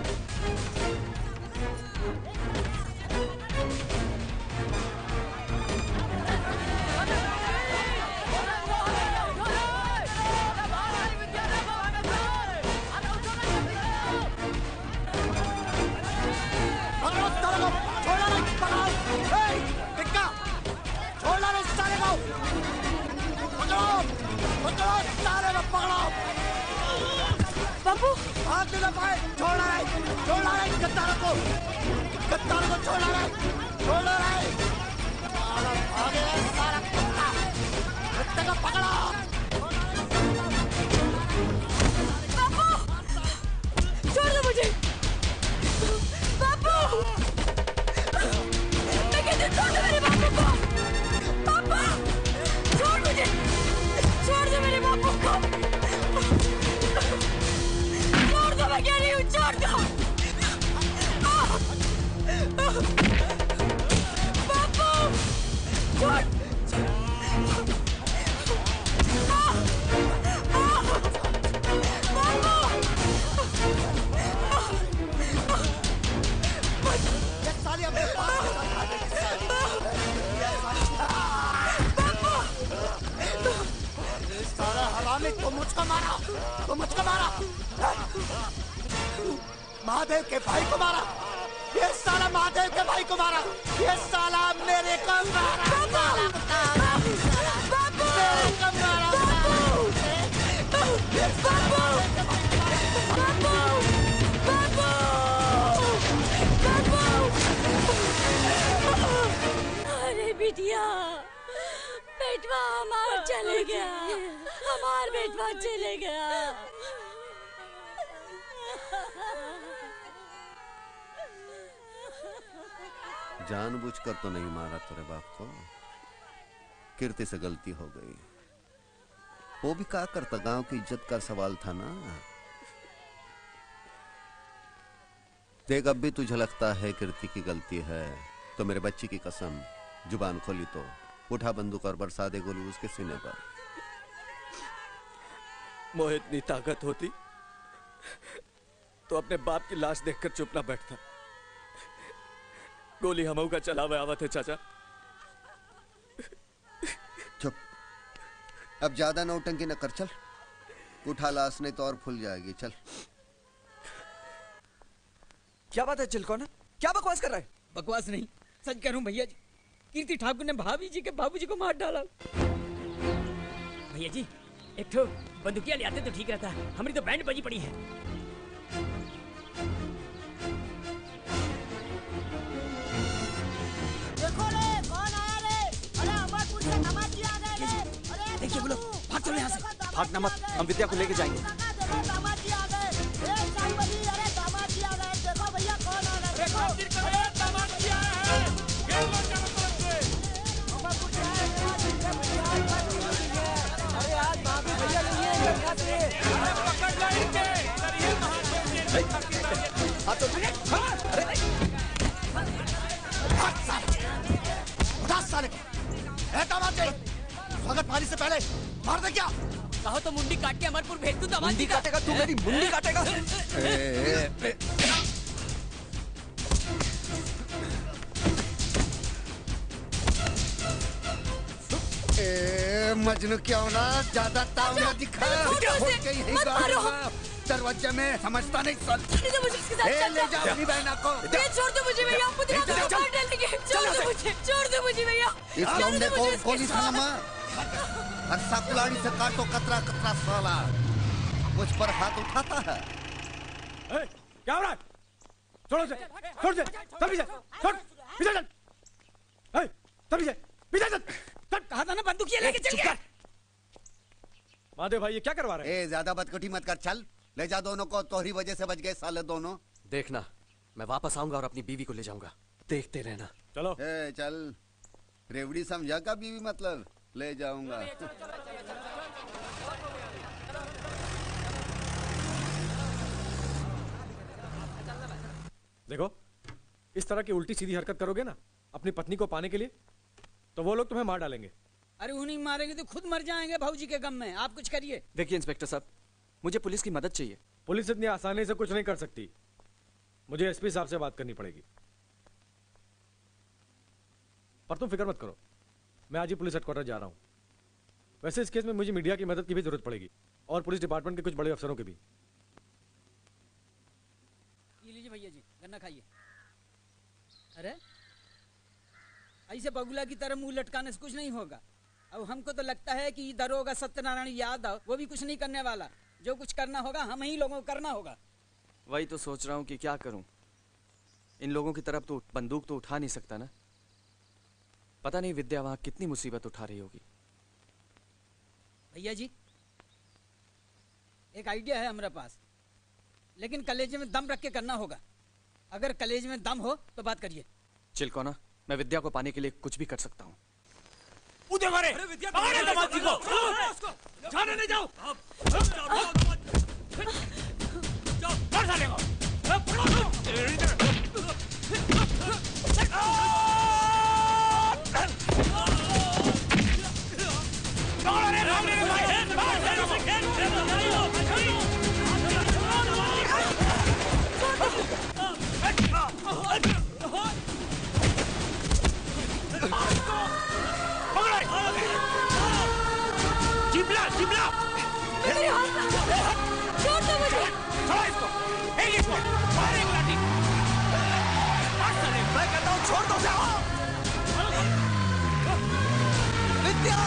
बापू हाथ न पाए, छोड़ रहा है गद्दारों को छोड़ रहा है। आगे सारा कुत्ता को पकड़ो। बापू छोड़ दो मुझे। बापू मैं कहती हूँ छोड़ दो मेरे बापू को। पापा छोड़ मुझे, छोड़ दो मेरे बापू को। छोड़ दो, मैं कह रही हूँ छोड़ दो। बापू छोड़। साली अपने पास सारा हरामी तो मुझको मारा, महादेव के भाई को मारा। ये साला महादेव के भाई को मारा। ये साला मेरे को मारा। मेरे को मारा। अरे बिटिया, बेटवा हमार चले गया, हमार बेटवा चले गया। जानबूझकर तो नहीं मारा तेरे बाप को, कीर्ति से गलती हो गई। वो भी क्या करता, गांव की इज्जत का सवाल था ना। देख अब भी तुझे लगता है कीर्ति की गलती है तो मेरे बच्ची की कसम, जुबान खोली तो उठा बंदूक और बरसा दे गोली उसके सीने पर। मोहे इतनी ताकत होती तो अपने बाप की लाश देखकर चुप ना बैठता। गोली हमऊ का चलावे आवत है चाचा। चुप, अब ज्यादा नौटंकी न कर, चल उठा लाश नहीं तो और फूल जाएगी। चल। क्या बात है चिलकोना, क्या बकवास कर रहा है? बकवास नहीं, सच कह रहा हूँ भैया जी। कीर्ति ठाकुर ने भाभी जी के बाबूजी को मार डाला। भैया जी एक तो बंदूकिया ले आते तो ठीक रहता, हमारी तो बैंड बजी पड़ी है। भागना मत, हम विद्या को लेके जाएंगे। स्वागत पानी से पहले मार दे क्या? कहो तो मुंडी काट के अमरपुर भेज दूं दामाद मुंडी जी का। काटेगा तू, मेरी मुंडी काटेगा। मजनू क्यों ना ज्यादा ताव ना दिखा। दरवाजे में समझता नहीं सन। ले जाओ अपनी बहना को। छोड़ दो मुझे भैया, मुझे मार डालेंगे। छोड़ दो मुझे भैया। इस लौंडे को गोली थामा और साकुलाड़ी से काटो कतरा कतरा साला। मुझ पर हाथ उठाता है। क्या हो रहा है? छोड़ो से, छोड़ से, चल पीछे, छोड़, पीछे चल। चल पीछे, पीछे चल। कहा था ना बंदूकिया लेके चल गया। महादेव भाई ये क्या करवा रहे हैं? ज्यादा बदकटी मत कर, चल ले जा दोनों को। तोहरी वजह से बच गए साले दोनों। देखना, मैं वापस आऊंगा और अपनी बीवी को ले जाऊंगा, देखते रहना। चलो। चल, रेवड़ी समझा का बीवी मतलब ले जाऊंगा। देखो, इस तरह की उल्टी सीधी हरकत करोगे ना अपनी पत्नी को पाने के लिए, तो वो लोग तुम्हें मार डालेंगे। अरे उन्हीं मारेंगे तो खुद मर जाएंगे भाऊजी के गम में। आप कुछ करिए। देखिए इंस्पेक्टर साहब, मुझे पुलिस की मदद चाहिए। पुलिस इतनी आसानी से कुछ नहीं कर सकती, मुझे एसपी साहब से बात करनी पड़ेगी। पर तुम फिक्र मत करो, मैं आज ही पुलिस हेडक्वार्टर जा रहा हूं। वैसे इस केस में मुझे मीडिया की मदद की भी जरूरत पड़ेगी और पुलिस डिपार्टमेंट के कुछ बड़े अफसरों की भी। ये लीजिए भैया जी, गन्ना खाइए। अरे ऐसे बगुला की तरह मुंह लटकाने से कुछ नहीं होगा। अब हमको तो लगता है कि दरोगा सत्यनारायण यादव वो भी कुछ नहीं करने वाला। जो कुछ करना होगा हम ही लोगों को करना होगा। वही तो सोच रहा हूँ कि क्या करूं। इन लोगों की तरफ तो बंदूक तो उठा नहीं सकता ना। पता नहीं विद्या वहां कितनी मुसीबत उठा रही होगी। भैया जी, एक आइडिया है हमारे पास, लेकिन कलेजे में दम रख के करना होगा। अगर कलेजे में दम हो तो बात करिए। चिलकोना, मैं विद्या को पाने के लिए कुछ भी कर सकता हूँ। उधर मारे, मारे दामाद जी को। जाने नहीं जाओ। जाओ, मार साले को। चिपला चिपला मेरे हाथ छोड़ दो मुझे। छोड़ो इसको, एक इसको मार एक लाठी। मैं कहता हूँ छोड़ दो उसे। विद्या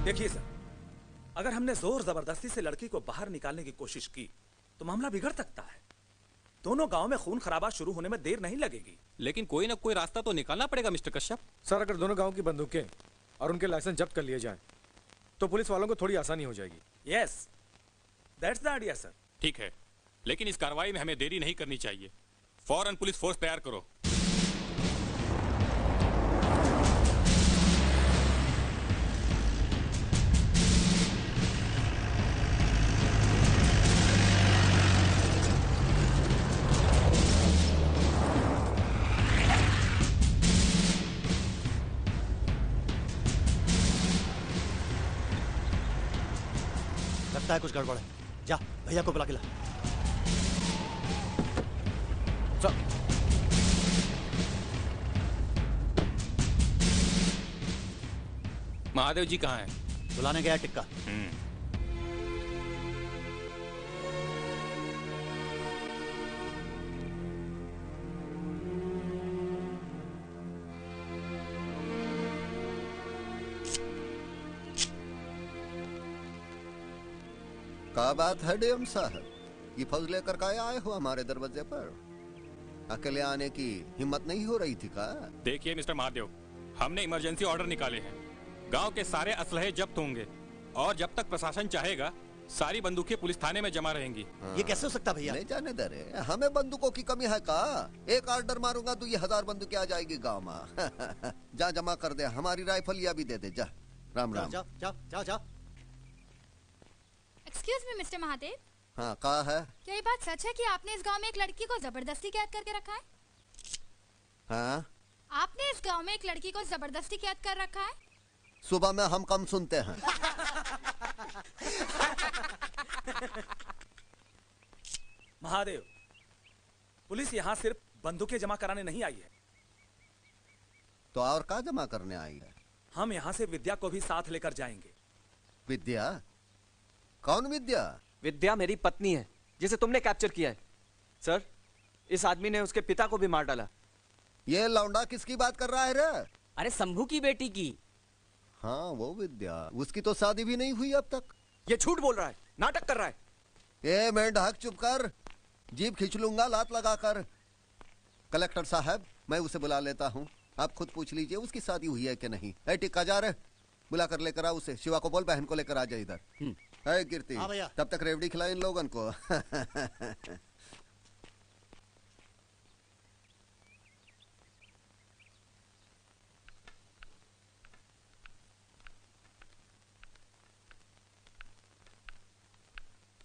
देखिए सर, अगर हमने जोर जबरदस्ती से लड़की को बाहर निकालने की कोशिश की तो मामला बिगड़ सकता है। दोनों गांव में खून खराबा शुरू होने में देर नहीं लगेगी। लेकिन कोई ना कोई रास्ता तो निकालना पड़ेगा मिस्टर कश्यप। सर, अगर दोनों गांव की बंदूकें और उनके लाइसेंस जब्त कर लिए जाएं, तो पुलिस वालों को थोड़ी आसानी हो जाएगी। Yes, that's the idea sir. ठीक है, लेकिन इस कार्रवाई में हमें देरी नहीं करनी चाहिए। फौरन पुलिस फोर्स तैयार करो। लगता है कुछ गड़बड़ है। जा भैया को बुला के ला। महादेव जी कहाँ हैं? बुलाने गया टिक्का। क्या बात है डीएम साहब, ये फौज लेकर का आए हो हमारे दरवाजे पर? अकेले आने की हिम्मत नहीं हो रही थी का? देखिए मिस्टर महादेव, हमने इमरजेंसी ऑर्डर निकाले हैं। गांव के सारे असलहे जब्त होंगे और जब तक प्रशासन चाहेगा सारी बंदूकें पुलिस थाने में जमा रहेंगी। ये कैसे हो सकता भैया? नहीं जाने दे रहे, हमें बंदूकों की कमी है का? एक ऑर्डर मारूंगा तो ये 1000 बंदूकें आ जाएगी गांव में। जा जमा कर दे, हमारी राइफल या भी दे दे। जा राम राम। जाओ जाओ जाओ जाओ। Excuse me mister Mahadev. हाँ कहा है? क्या ये बात सच है कि आपने इस गांव में एक लड़की को जबरदस्ती कैद करके रखा है? हाँ? आपने इस गांव में एक लड़की को जबरदस्ती कैद कर रखा है? सुबह में हम कम सुनते हैं। महादेव, पुलिस यहाँ सिर्फ बंदूकें जमा कराने नहीं आई है। तो और क्या जमा करने आई है? हम यहाँ से विद्या को भी साथ लेकर जाएंगे। विद्या? कौन विद्या? विद्या मेरी पत्नी है जिसे तुमने कैप्चर किया है। सर, इस आदमी ने उसके पिता को भी मार डाला। ये लौंडा किसकी बात कर रहा है रे? अरे शंभू की बेटी की। हाँ वो विद्या, उसकी तो शादी भी नहीं हुई अब तक। ये झूठ बोल रहा है, नाटक कर रहा है। ए मेंढक चुप कर, जीप खींच लूंगा लात लगाकर। कलेक्टर साहब, मैं उसे बुला लेता हूँ, आप खुद पूछ लीजिए उसकी शादी हुई है कि नहीं। ए टिक्का जा रहे, बुला कर लेकर आ उसे। शिवा को बोल बहन को लेकर आ जाए इधर। है कीर्ति, हाँ तब तक रेवड़ी खिला इन लोगन को।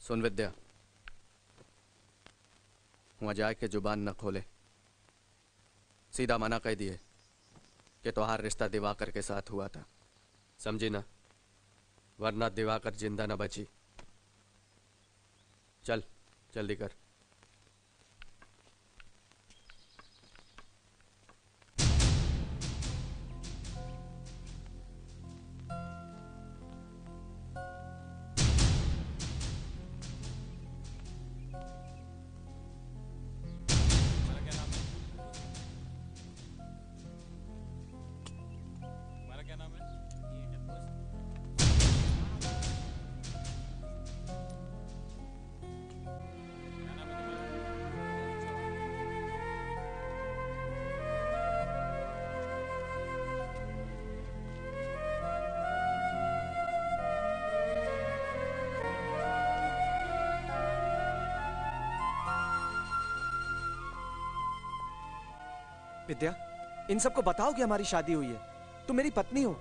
सुन विद्या, वहां जाए के जुबान न खोले, सीधा मना कह दिए कि तुम्हारा रिश्ता दिवाकर के साथ हुआ था, समझी ना? वरना दिवाकर जिंदा न बची। चल जल्दी कर। विद्या, इन सबको बताओ कि हमारी शादी हुई है, तुम मेरी पत्नी हो।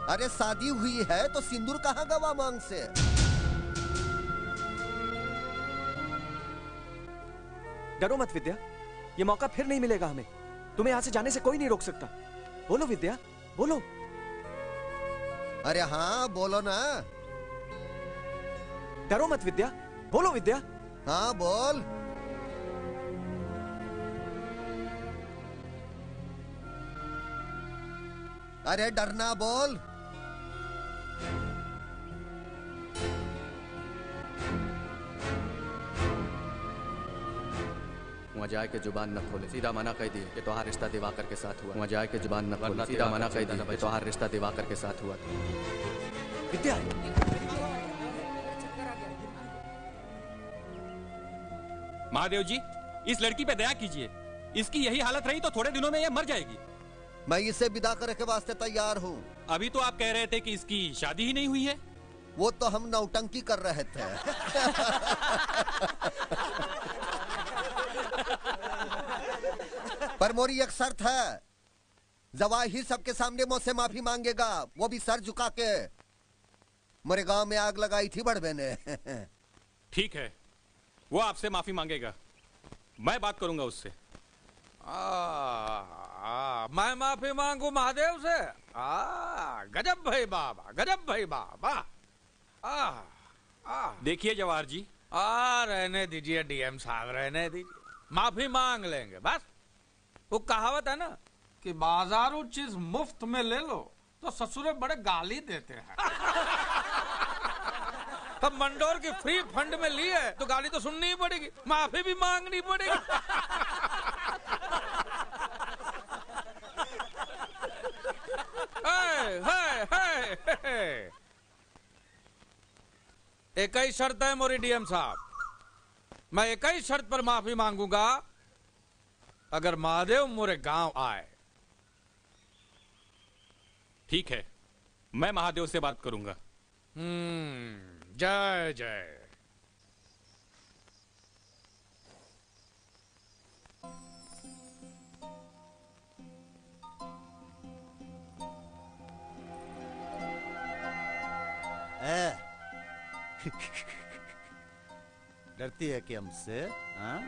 अरे शादी हुई है तो सिंदूर कहाँ गवा मांग से? डरो मत विद्या, ये मौका फिर नहीं मिलेगा हमें। तुम्हें यहाँ से जाने से कोई नहीं रोक सकता। बोलो विद्या, बोलो। अरे हाँ बोलो ना। डरो मत विद्या, बोलो विद्या। हाँ बोल। अरे डरना बोल। वहाँ जाए के जुबान न खोले, सीधा मना कह दिए कि तुम्हारा रिश्ता दिवाकर के साथ हुआ। वहाँ जाए के जुबान न खोले, सीधा मना कह दिए कि तुम्हारा रिश्ता दिवाकर के साथ हुआ। विद्या, महादेव जी, इस लड़की पे दया कीजिए। इसकी यही हालत रही तो थोड़े दिनों में यह मर जाएगी। मैं इसे विदा करने के वास्ते तैयार हूँ। अभी तो आप कह रहे थे कि इसकी शादी ही नहीं हुई है। वो तो हम नौटंकी कर रहे थे। पर मोरी एक शर्त है, जवाहिर सबके सामने मुझसे माफी मांगेगा, वो भी सर झुका के। मेरे गांव में आग लगाई थी बड़बे ने। ठीक है, वो आपसे माफी मांगेगा, मैं बात करूंगा उससे। मैं माफी मांगू महादेव से? गजब भाई बाबा, गजब भाई बाबा। देखिए जवाहर जी, रहने दीजिए डीएम साहब, रहने दीजिए, माफी मांग लेंगे बस। वो कहावत है ना कि बाजारू चीज मुफ्त में ले लो तो ससुरे बड़े गाली देते हैं। तब मंडोर की फ्री फंड में ली है तो गाली तो सुननी ही पड़ेगी, माफी भी मांगनी पड़ेगी। एक ही शर्त है मोरी डीएम साहब, मैं एक ही शर्त पर माफी मांगूंगा, अगर महादेव मोरे गांव आए। ठीक है, मैं महादेव से बात करूंगा। जय जय। डरती है क्या हमसे? हाँ?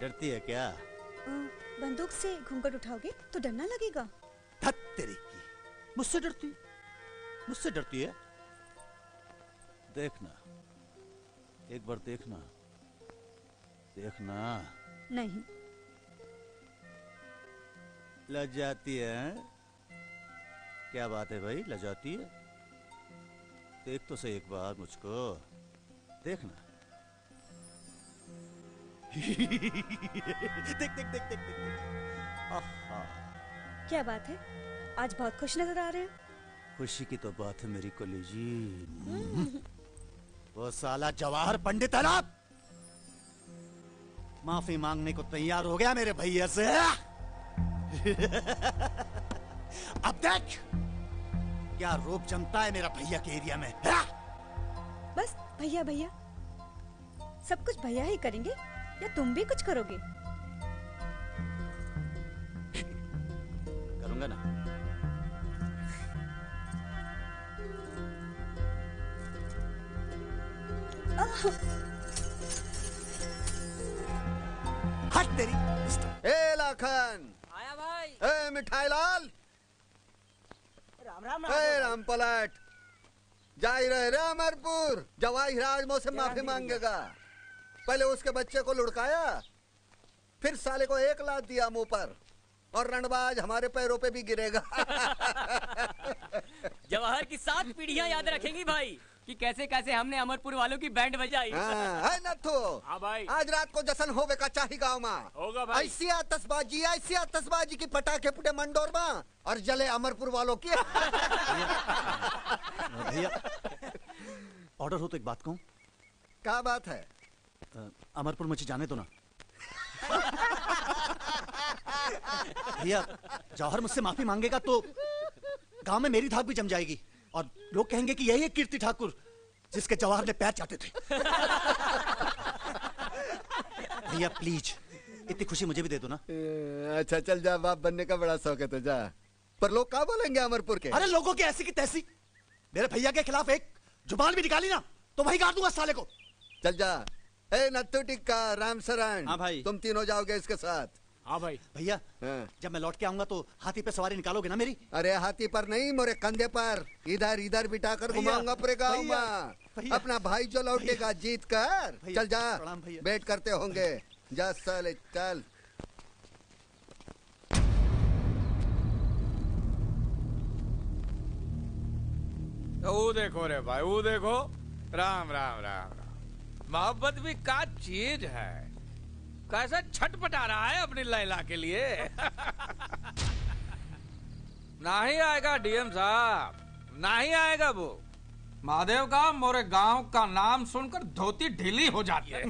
डरती है क्या? बंदूक से घूंघट उठाओगे तो डर ना लगेगा? धत तेरी की, मुझसे डरती? मुझसे डरती है? देखना, एक बार देखना, देखना। नहीं। लजाती है? क्या बात है भाई, लजाती है? देख तो सही एक बार मुझको, देखना। देख देख देख देख देख। आहा। क्या बात है, आज बहुत खुश नजर आ रहे हैं। खुशी की तो बात है मेरी कलेजी। वो साला जवाहर पंडित है ना, माफी मांगने को तैयार हो गया मेरे भैया से। अब देख क्या रोब जमता है मेरा भैया के एरिया में। बस भैया भैया, सब कुछ भैया ही करेंगे या तुम भी कुछ करोगे? करूंगा ना। हट तेरी। ए लाखन, आया भाई। ए मिठाई लाल, राम राम ए राम पलट, जा ही रहे रे अमरपुर। जवाहिर आज मुझसे माफी मांगेगा। पहले उसके बच्चे को लुढ़काया, फिर साले को एक लात दिया मुंह पर, और रणबाज हमारे पैरों पे भी गिरेगा। जवाहर की 7 पीढ़ियां याद रखेंगी भाई कि कैसे कैसे हमने अमरपुर वालों की बैंड बजाई। है नथु। हाँ भाई। आज रात को जश्न होवे का चाही गाँव में। होगा भाई। ऐसी आतशबाजी की पटाखे फुटे मंडोर में और जले अमरपुर वालों की। भैया ऑर्डर हो तो एक बात कहूं। क्या बात है? अमरपुर मुझे जाने दो ना। भैया जौहर मुझसे माफी मांगेगा तो गांव में मेरी धाक भी जम जाएगी और लोग कहेंगे कि यही है कीर्ति ठाकुर जिसके जवाहर ने पैर चाटे थे। भैया प्लीज इतनी खुशी मुझे भी दे दो ना। अच्छा चल जा, बाप बनने का बड़ा शौक है तो जा। पर लोग क्या बोलेंगे अमरपुर के? अरे लोगों की ऐसी की तैसी। मेरे भैया के खिलाफ एक जुबान भी निकाली ना तो वही गाड़ दूंगा साले को। चल जा। ए नत्थु टिक्का, राम शरण। हाँ भाई। तुम तीनों जाओगे इसके साथ। हाँ भाई। भैया जब मैं लौट के आऊंगा तो हाथी पे सवारी निकालोगे ना मेरी? अरे हाथी पर नहीं, मोरे कंधे पर इधर इधर बिठाकर घुमाऊंगा पूरे गाँव में। अपना भाई जो लौटेगा जीत कर। चल जा, वेट करते होंगे। जा साले चल। वो देखो रे भाई, वो देखो। राम राम राम राम। मोहब्बत भी का चीज है, कैसा छटपटा रहा है अपनी लैला के लिए। नहीं आएगा डीएम साहब, नहीं आएगा वो। महादेव का मोरे गांव का नाम सुनकर धोती ढीली हो जाती है।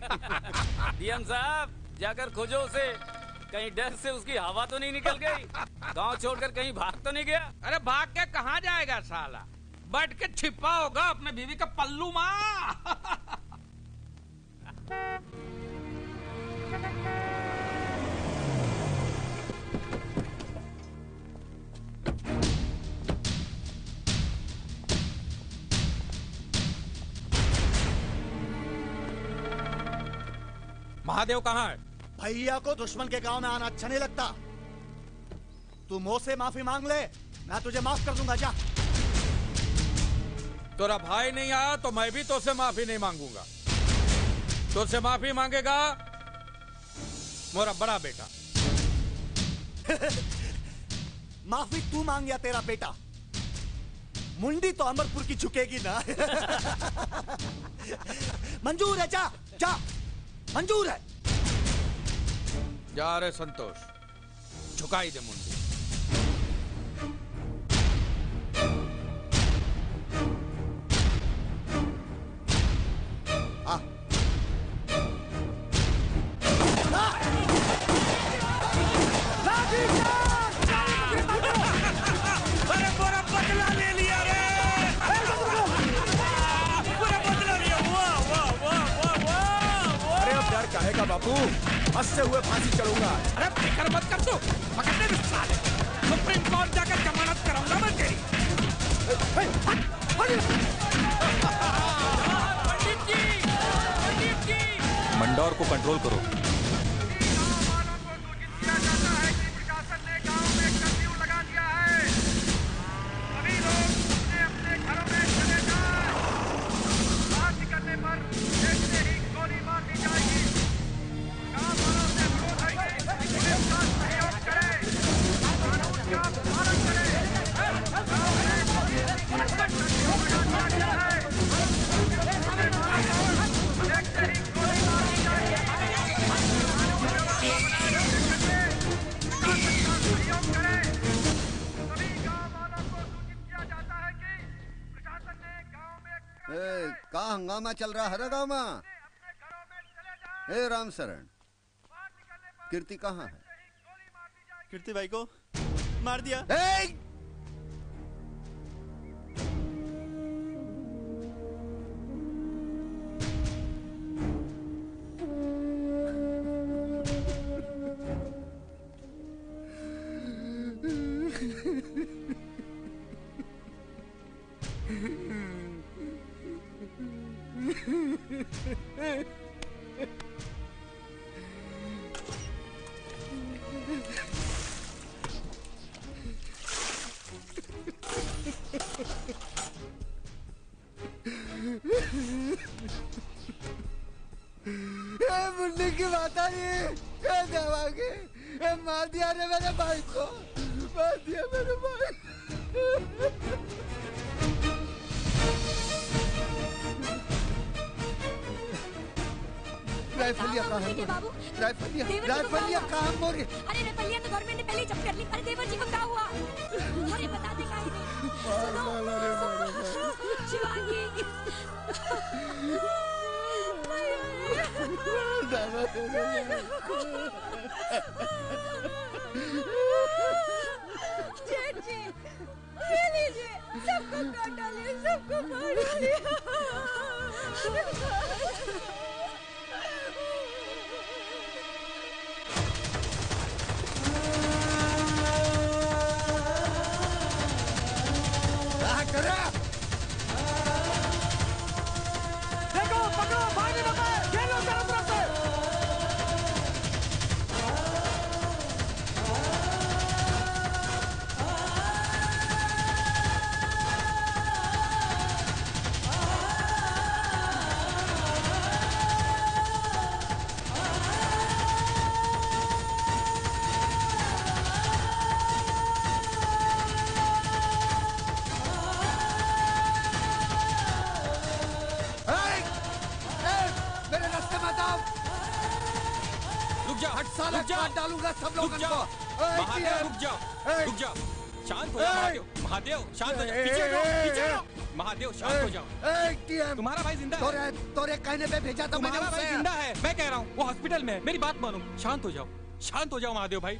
डीएम साहब जाकर खोजो उसे, कहीं डर से उसकी हवा तो नहीं निकल गई, गांव छोड़कर कहीं भाग तो नहीं गया। अरे भाग के कहाँ जाएगा साला, बैठ के छिपा होगा अपने बीवी का पल्लू माँ। महादेव कहाँ है? भैया को दुश्मन के गांव में आना अच्छा नहीं लगता। तू मुंह से माफी मांग ले, मैं तुझे माफ कर दूंगा। जा। तेरा भाई नहीं आया तो मैं भी तुझसे माफी नहीं मांगूंगा। तुझसे माफी मांगेगा मेरा बड़ा बेटा। माफी तू मांग या तेरा बेटा, मुंडी तो अमरपुर की झुकेगी ना। मंजूर है, जा जा, मंजूर है। जा रे संतोष, झुकाई दे मुंडी। अरे पूरा बदला ले लिया रे, पूरा बदला लिया। वाह वाह वाह वाह वाह। अरे अब डर काहे का बापू, हंसते हुए फांसी चढ़ूंगा। अरे फिक्र मत कर, तू पकड़ने में साले सुप्रीम कोर्ट जाकर जमानत कराऊंगा मैं तेरी। पंडित जी, मंडौर को कंट्रोल करो। कहाँ हंगामा चल रहा है गाँव में? ए राम शरण, कीर्ति कहाँ है? कीर्ति भाई को मार दिया। मुन्नी की बात आ रही है, मार दिया रे मेरे भाई को, मार दिया मेरे भाई। राइफलिया कहाँ है? बाबू, राइफलिया कहाँ मोरी? अरे राइफलिया तो गवर्नमेंट ने पहले ही जब्त कर ली। अरे देवर जी को क्या हुआ? अरे बता दे काहे नहीं? शिवांगी, जेठ जी, ये लीजिए, सबको काट डालिए, सबको मार डालिए। देखो, पकड़ो, भागी मत, खेलो चारों तरफ से। रुक जाओ, डालूंगा सब लोगों को। महादेव रुक जाओ, रुक जाओ, शांत हो जाओ। महादेव शांत हो जाओ, पीछे हटो, पीछे हटो। महादेव शांत हो जाओ। तुम्हारा भाई जिंदा है। तोरे कहने पे भेजा था मैंने तुम्हारा भाई उसे। जिंदा है, मैं कह रहा हूँ, वो हॉस्पिटल में है। मेरी बात मानो, शांत हो जाओ, शांत हो जाओ महादेव भाई।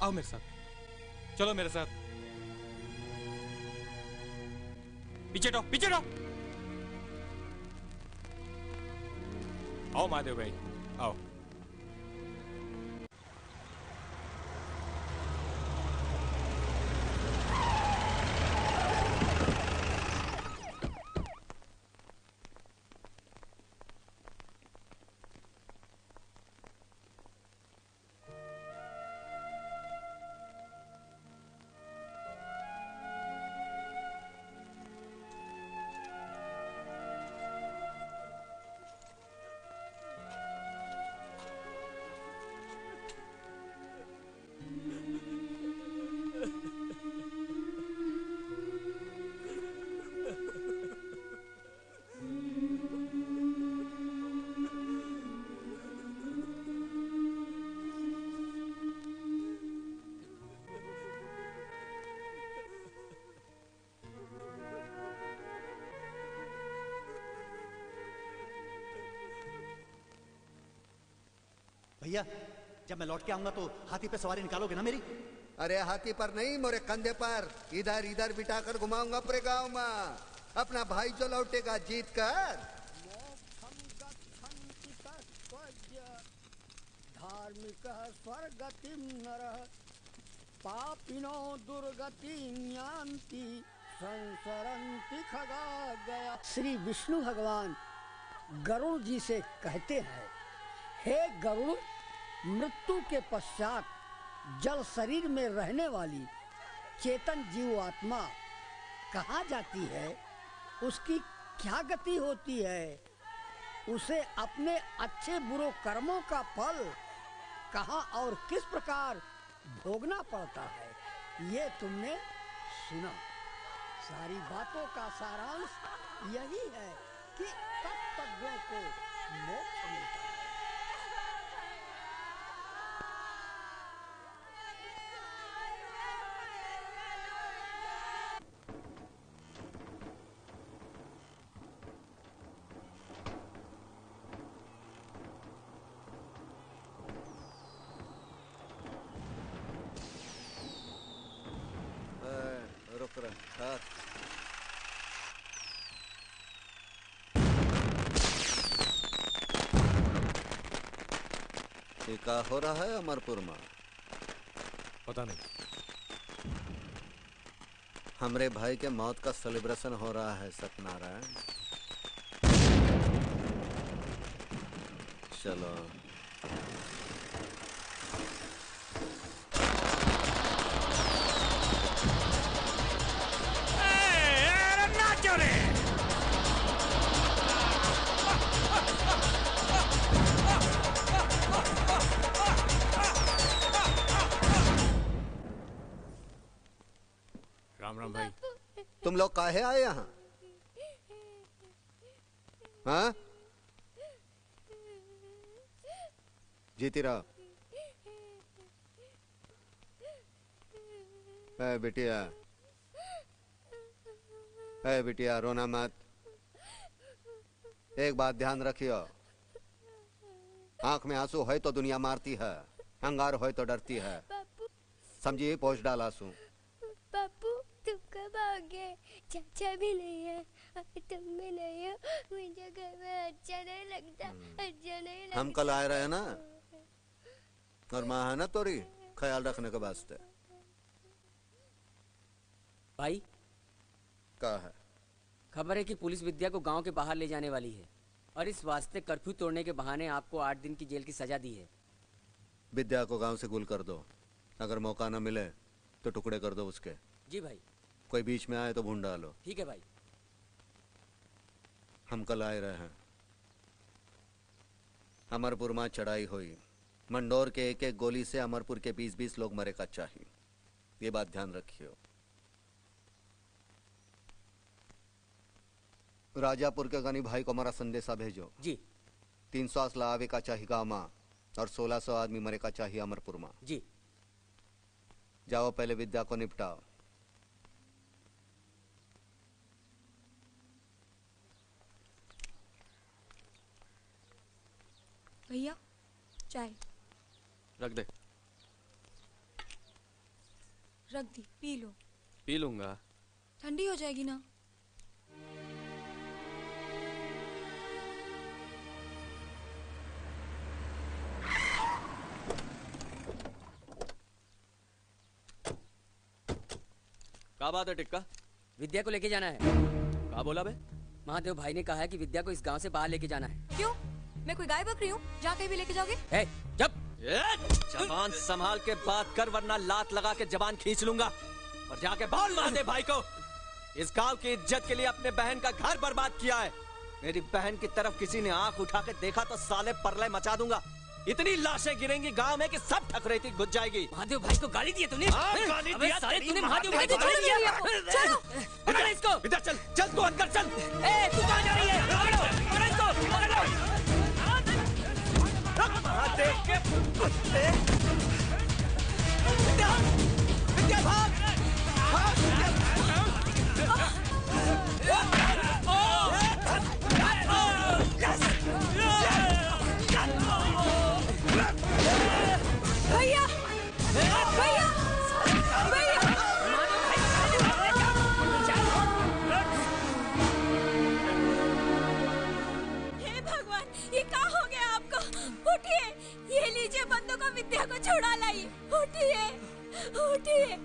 आओ मेरे साथ, चलो मेरे साथ। पीछे हटो, पीछे हटो। आओ महादेव भाई, आओ। भैया जब मैं लौट के आऊंगा तो हाथी पे सवारी निकालोगे ना मेरी? अरे हाथी पर नहीं, मोरे कंधे पर इधर इधर बिठाकर घुमाऊंगा पूरे गांव में। अपना भाई जो लौटेगा जीत कर। धार्मिक स्वर्गतिम नरः पापिनो दुर्गतिं यान्ति संसरन्ति खगागया। श्री विष्णु भगवान गरुड़ जी से कहते हैं, हे गरुड़, मृत्यु के पश्चात जल शरीर में रहने वाली चेतन जीव आत्मा कहाँ जाती है, उसकी क्या गति होती है, उसे अपने अच्छे बुरे कर्मों का फल कहाँ और किस प्रकार भोगना पड़ता है, ये तुमने सुना। सारी बातों का सारांश यही है कि तत्वज्ञों को मोक्ष मिलता है। रुक रहा। क्या हो रहा है अमरपुर में? पता नहीं। हमरे भाई के मौत का सेलिब्रेशन हो रहा है सत्यनारायण। चलो नाचो रे। राम राम भाई। तुम लोग काहे आए यहाँ? हाँ? जीती रहो। बिटिया, बिटिया रोना मत। एक बात ध्यान रखियो, आंख में आंसू है तो दुनिया मारती है, अंगार है तो डरती है। समझिए, पोछ डाला आंसू। पापू तुम कब आओगे? चाचा भी नहीं है, तुम भी नहीं हो, मुझे घर में अच्छा नहीं लगता, अच्छा नहीं लगता। हम कल आए रहे ना, और माँ है ना तोरी ख्याल रखने के वास्ते। भाई क्या है? खबर है कि पुलिस विद्या को गांव के बाहर ले जाने वाली है और इस वास्ते कर्फ्यू तोड़ने के बहाने आपको 8 दिन की जेल की सजा दी है। विद्या को गांव से गुल कर दो, अगर मौका न मिले तो टुकड़े कर दो उसके। जी भाई। कोई बीच में आए तो भून डालो। ठीक है भाई। हम कल आए रहे हैं, अमरपुर में चढ़ाई हुई, मंडोर के एक एक गोली से अमरपुर के 20-20 लोग मरे का चाहिए, ये बात ध्यान रखियो। राजापुर के गनी भाई को हमारा संदेशा भेजो। जी। 300 असला आवे का चाहिए गाँव में और 1600 आदमी मरे का चाहिए अमरपुर में। जी। जाओ पहले विद्या को निपटाओ। भैया चाय रख दे। रख दी, पी लो। पी लूंगा। ठंडी हो जाएगी ना। क्या बात है टिक्का? विद्या को लेके जाना है। क्या बोला बे? महादेव भाई ने कहा है कि विद्या को इस गांव से बाहर लेके जाना है। क्यों? मैं कोई गाय बकरी हूँ जहाँ कहीं भी लेके जाओगे? जबान संभाल के बात कर, वरना लात लगा के जबान खींच लूंगा। और जाके बोल महादेव भाई को, इस गांव की इज्जत के लिए अपने बहन का घर बर्बाद किया है। मेरी बहन की तरफ किसी ने आंख उठा के देखा तो साले परले मचा दूंगा। इतनी लाशें गिरेंगी गांव में कि सब ठकरेती घुस जाएगी। महादेव भाई को गाली दी तूने? गाली दिया साले तेरी तूने माँ महादेव तेरी भाई को माँ गाली दिया? चलो पकड़ इसको। इधर चल, चल तू अंदर चल। तू कहाँ जा रही है? पकड़ो, पकड़ो इसको, पकड़ो। महादेव के कुत्ते। विद्या, विद्या भाग, भाग विद्या। Yes! हे भगवान, ये क्या हो गया आपको? उठिए, ये लीजिए बंदूक को, विद्या को छुड़ा लाइए। उठिए, उठिए।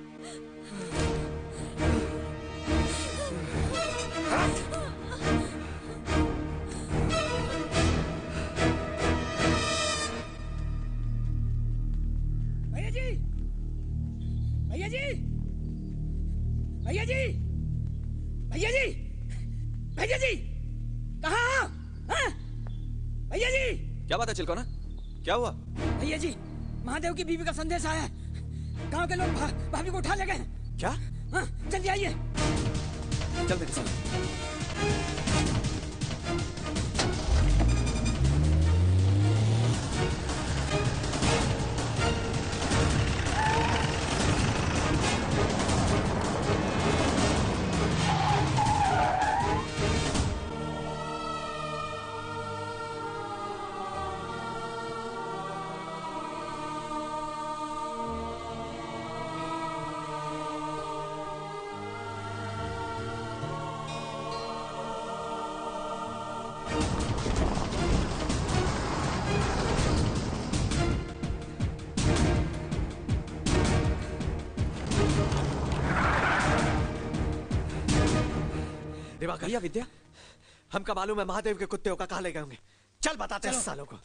भैया जी, भैया जी, भैया जी, भैया जी, भैया जी, कहाँ? भैया जी, क्या बात है चिलकोना? क्या हुआ? भैया जी, महादेव की बीवी का संदेश आया है। गांव के लोग भाभी को उठा ले गए। क्या? हाँ, जल्दी आइए। चल मेरे साथ। दिवाकर, भैया विद्या, हमका मालूम है महादेव के कुत्ते का कहाँ ले गए होंगे। चल बताते हैं इस सालों को।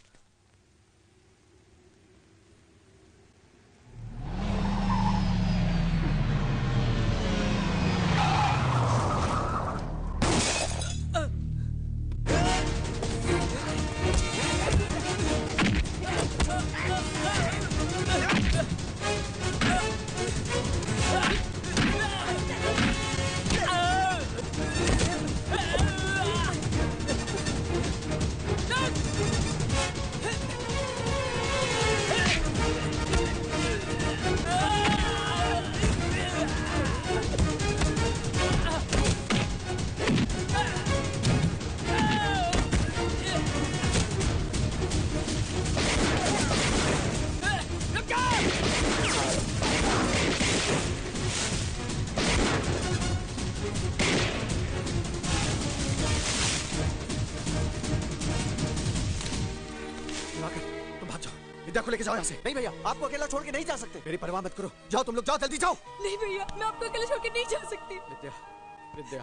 विद्या को लेके जाओ यहाँ से। नहीं भैया, आपको अकेला छोड़ के नहीं जा सकते। मेरी परवाह मत करो, जाओ तुम लोग, जाओ जल्दी जाओ। नहीं भैया, मैं आपको अकेले छोड़ के नहीं जा सकती। विद्या, विद्या,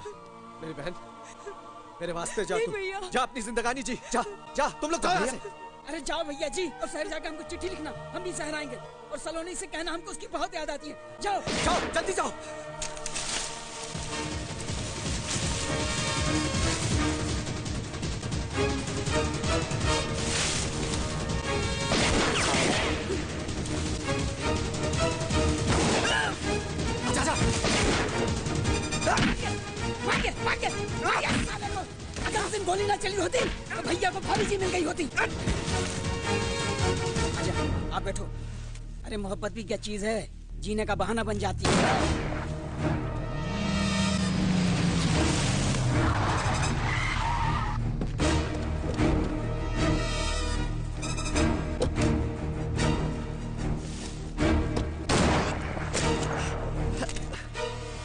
मेरी बहन, मेरे वास्ते जा नहीं तू। भैया। जा अपनी जिंदगानी जी, जा, जा, तुम लोग जाओ यहाँ से। अरे जाओ भैया जी, और शहर जाकर हमको चिट्ठी लिखना, हम भी शहर आएंगे। और सलोनी से कहना हमको उसकी बहुत याद आती है। जाओ जाओ, जल्दी जाओ। अगर उस दिन गोली ना चली होती तो भैया को भाभी जी मिल गई होती। आजा, आप बैठो। अरे मोहब्बत भी क्या चीज है, जीने का बहाना बन जाती है।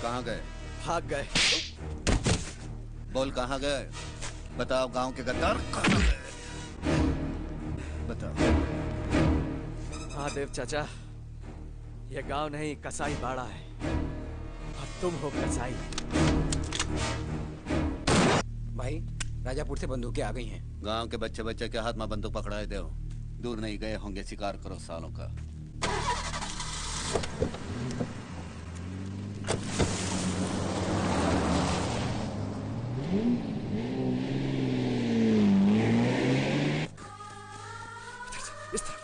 कहाँ गए? भाग गए। बोल कहाँ गए? बताओ, गांव के गद्दार कहाँ गए? बताओ। महादेव चाचा, ये गांव नहीं कसाई बाड़ा है, और तुम हो कसाई। भाई, राजापुर से बंदूकें आ गई हैं। गांव के बच्चे बच्चे के हाथ में बंदूक पकड़ाए दो। दूर नहीं गए होंगे, शिकार करो सालों का। इस तरफ।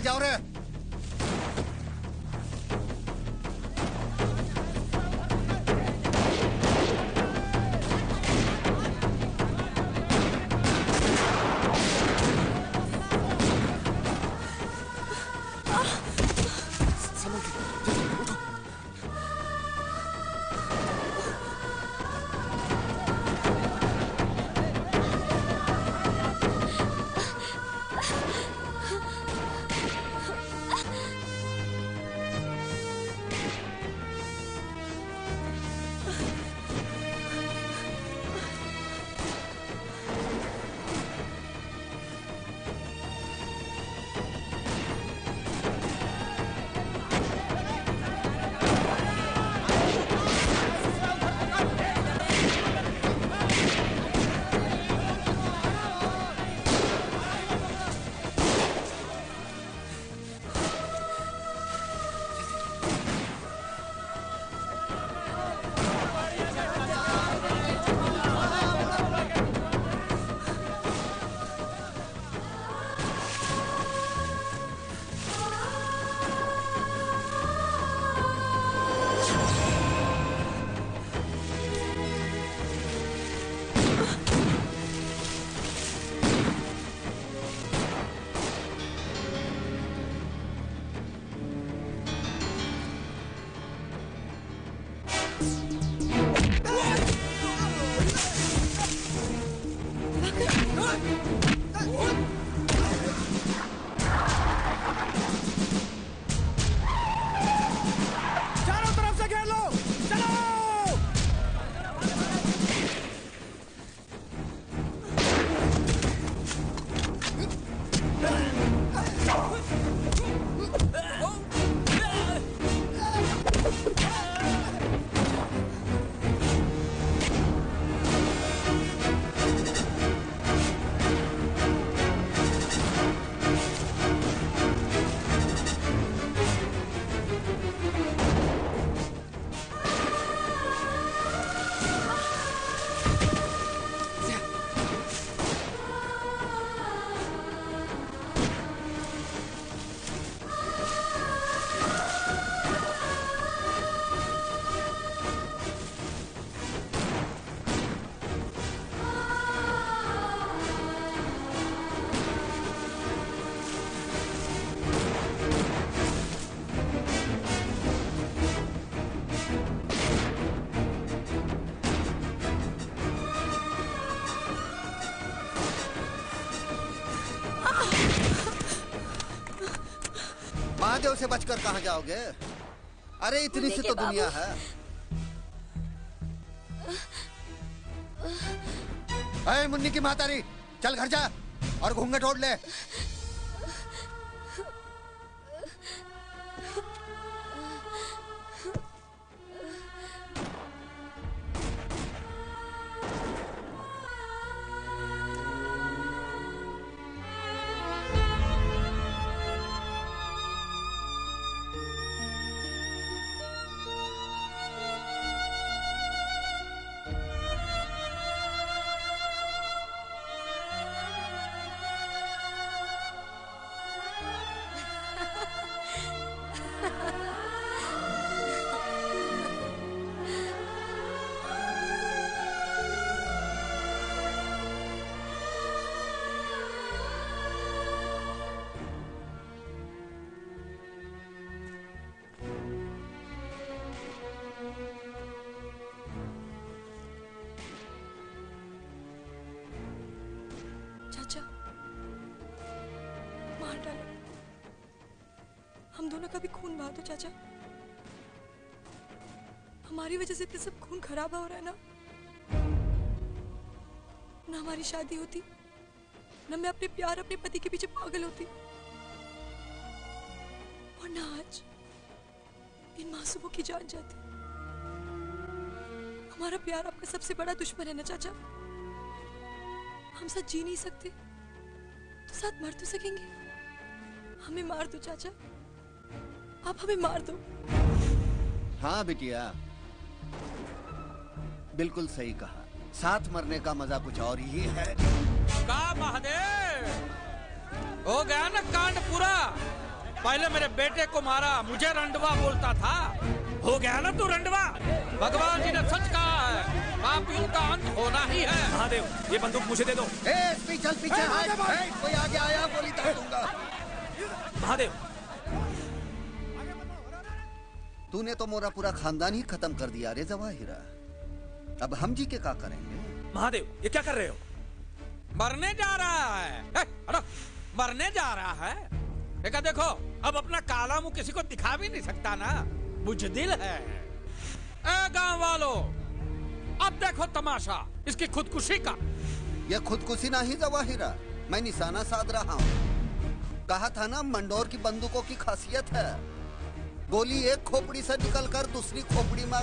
चल जाओ रे। महादेव से बचकर कहाँ जाओगे? अरे इतनी सी तो दुनिया है। अरे मुन्नी की मातारी, चल घर जा और घूंघट ओढ़ ले। मार डालो, हम दोनों का भी खून बहा दो चाचा। हमारी वजह से सब खून खराब हो रहा है ना हमारी शादी होती, न मैं अपने प्यार अपने पति के पीछे पागल होती, और ना आज इन मासूमों की जान जाती। हमारा प्यार आपका सबसे बड़ा दुश्मन है ना चाचा। हम साथ जी नहीं सकते तो साथ मर तो सकेंगे। हमें मार दो चाचा, आप हमें मार दो। हाँ बिटिया, बिल्कुल सही कहा। साथ मरने का मजा कुछ और ही है। का महादेव, हो गया ना कांड पूरा। पहले मेरे बेटे को मारा, मुझे रंडवा बोलता था। हो गया ना तू रंडवा। भगवान जी ने सच कहा है, पापियों का अंत होना ही है। महादेव, ये बंदूक मुझे दे दो। चल पीछे कोई आगे आया गोली दाग दूंगा। महादेव, तूने तो मोरा पूरा खानदान ही खत्म कर दिया रे जवाहिरा। अब हम जी के क्या करेंगे? महादेव, ये क्या कर रहे हो? मरने जा रहा है। मरने जा रहा है। देखो, अब अपना काला मुंह किसी को दिखा भी नहीं सकता ना, बुजदिल है। ए गांव वालों, अब देखो तमाशा इसकी खुदकुशी का। ये खुदकुशी नहीं जवाहिरा, मैं निशाना साध रहा हूँ। कहा था ना, मंडोर की बंदूकों की खासियत है, गोली एक खोपड़ी से निकलकर दूसरी खोपड़ी में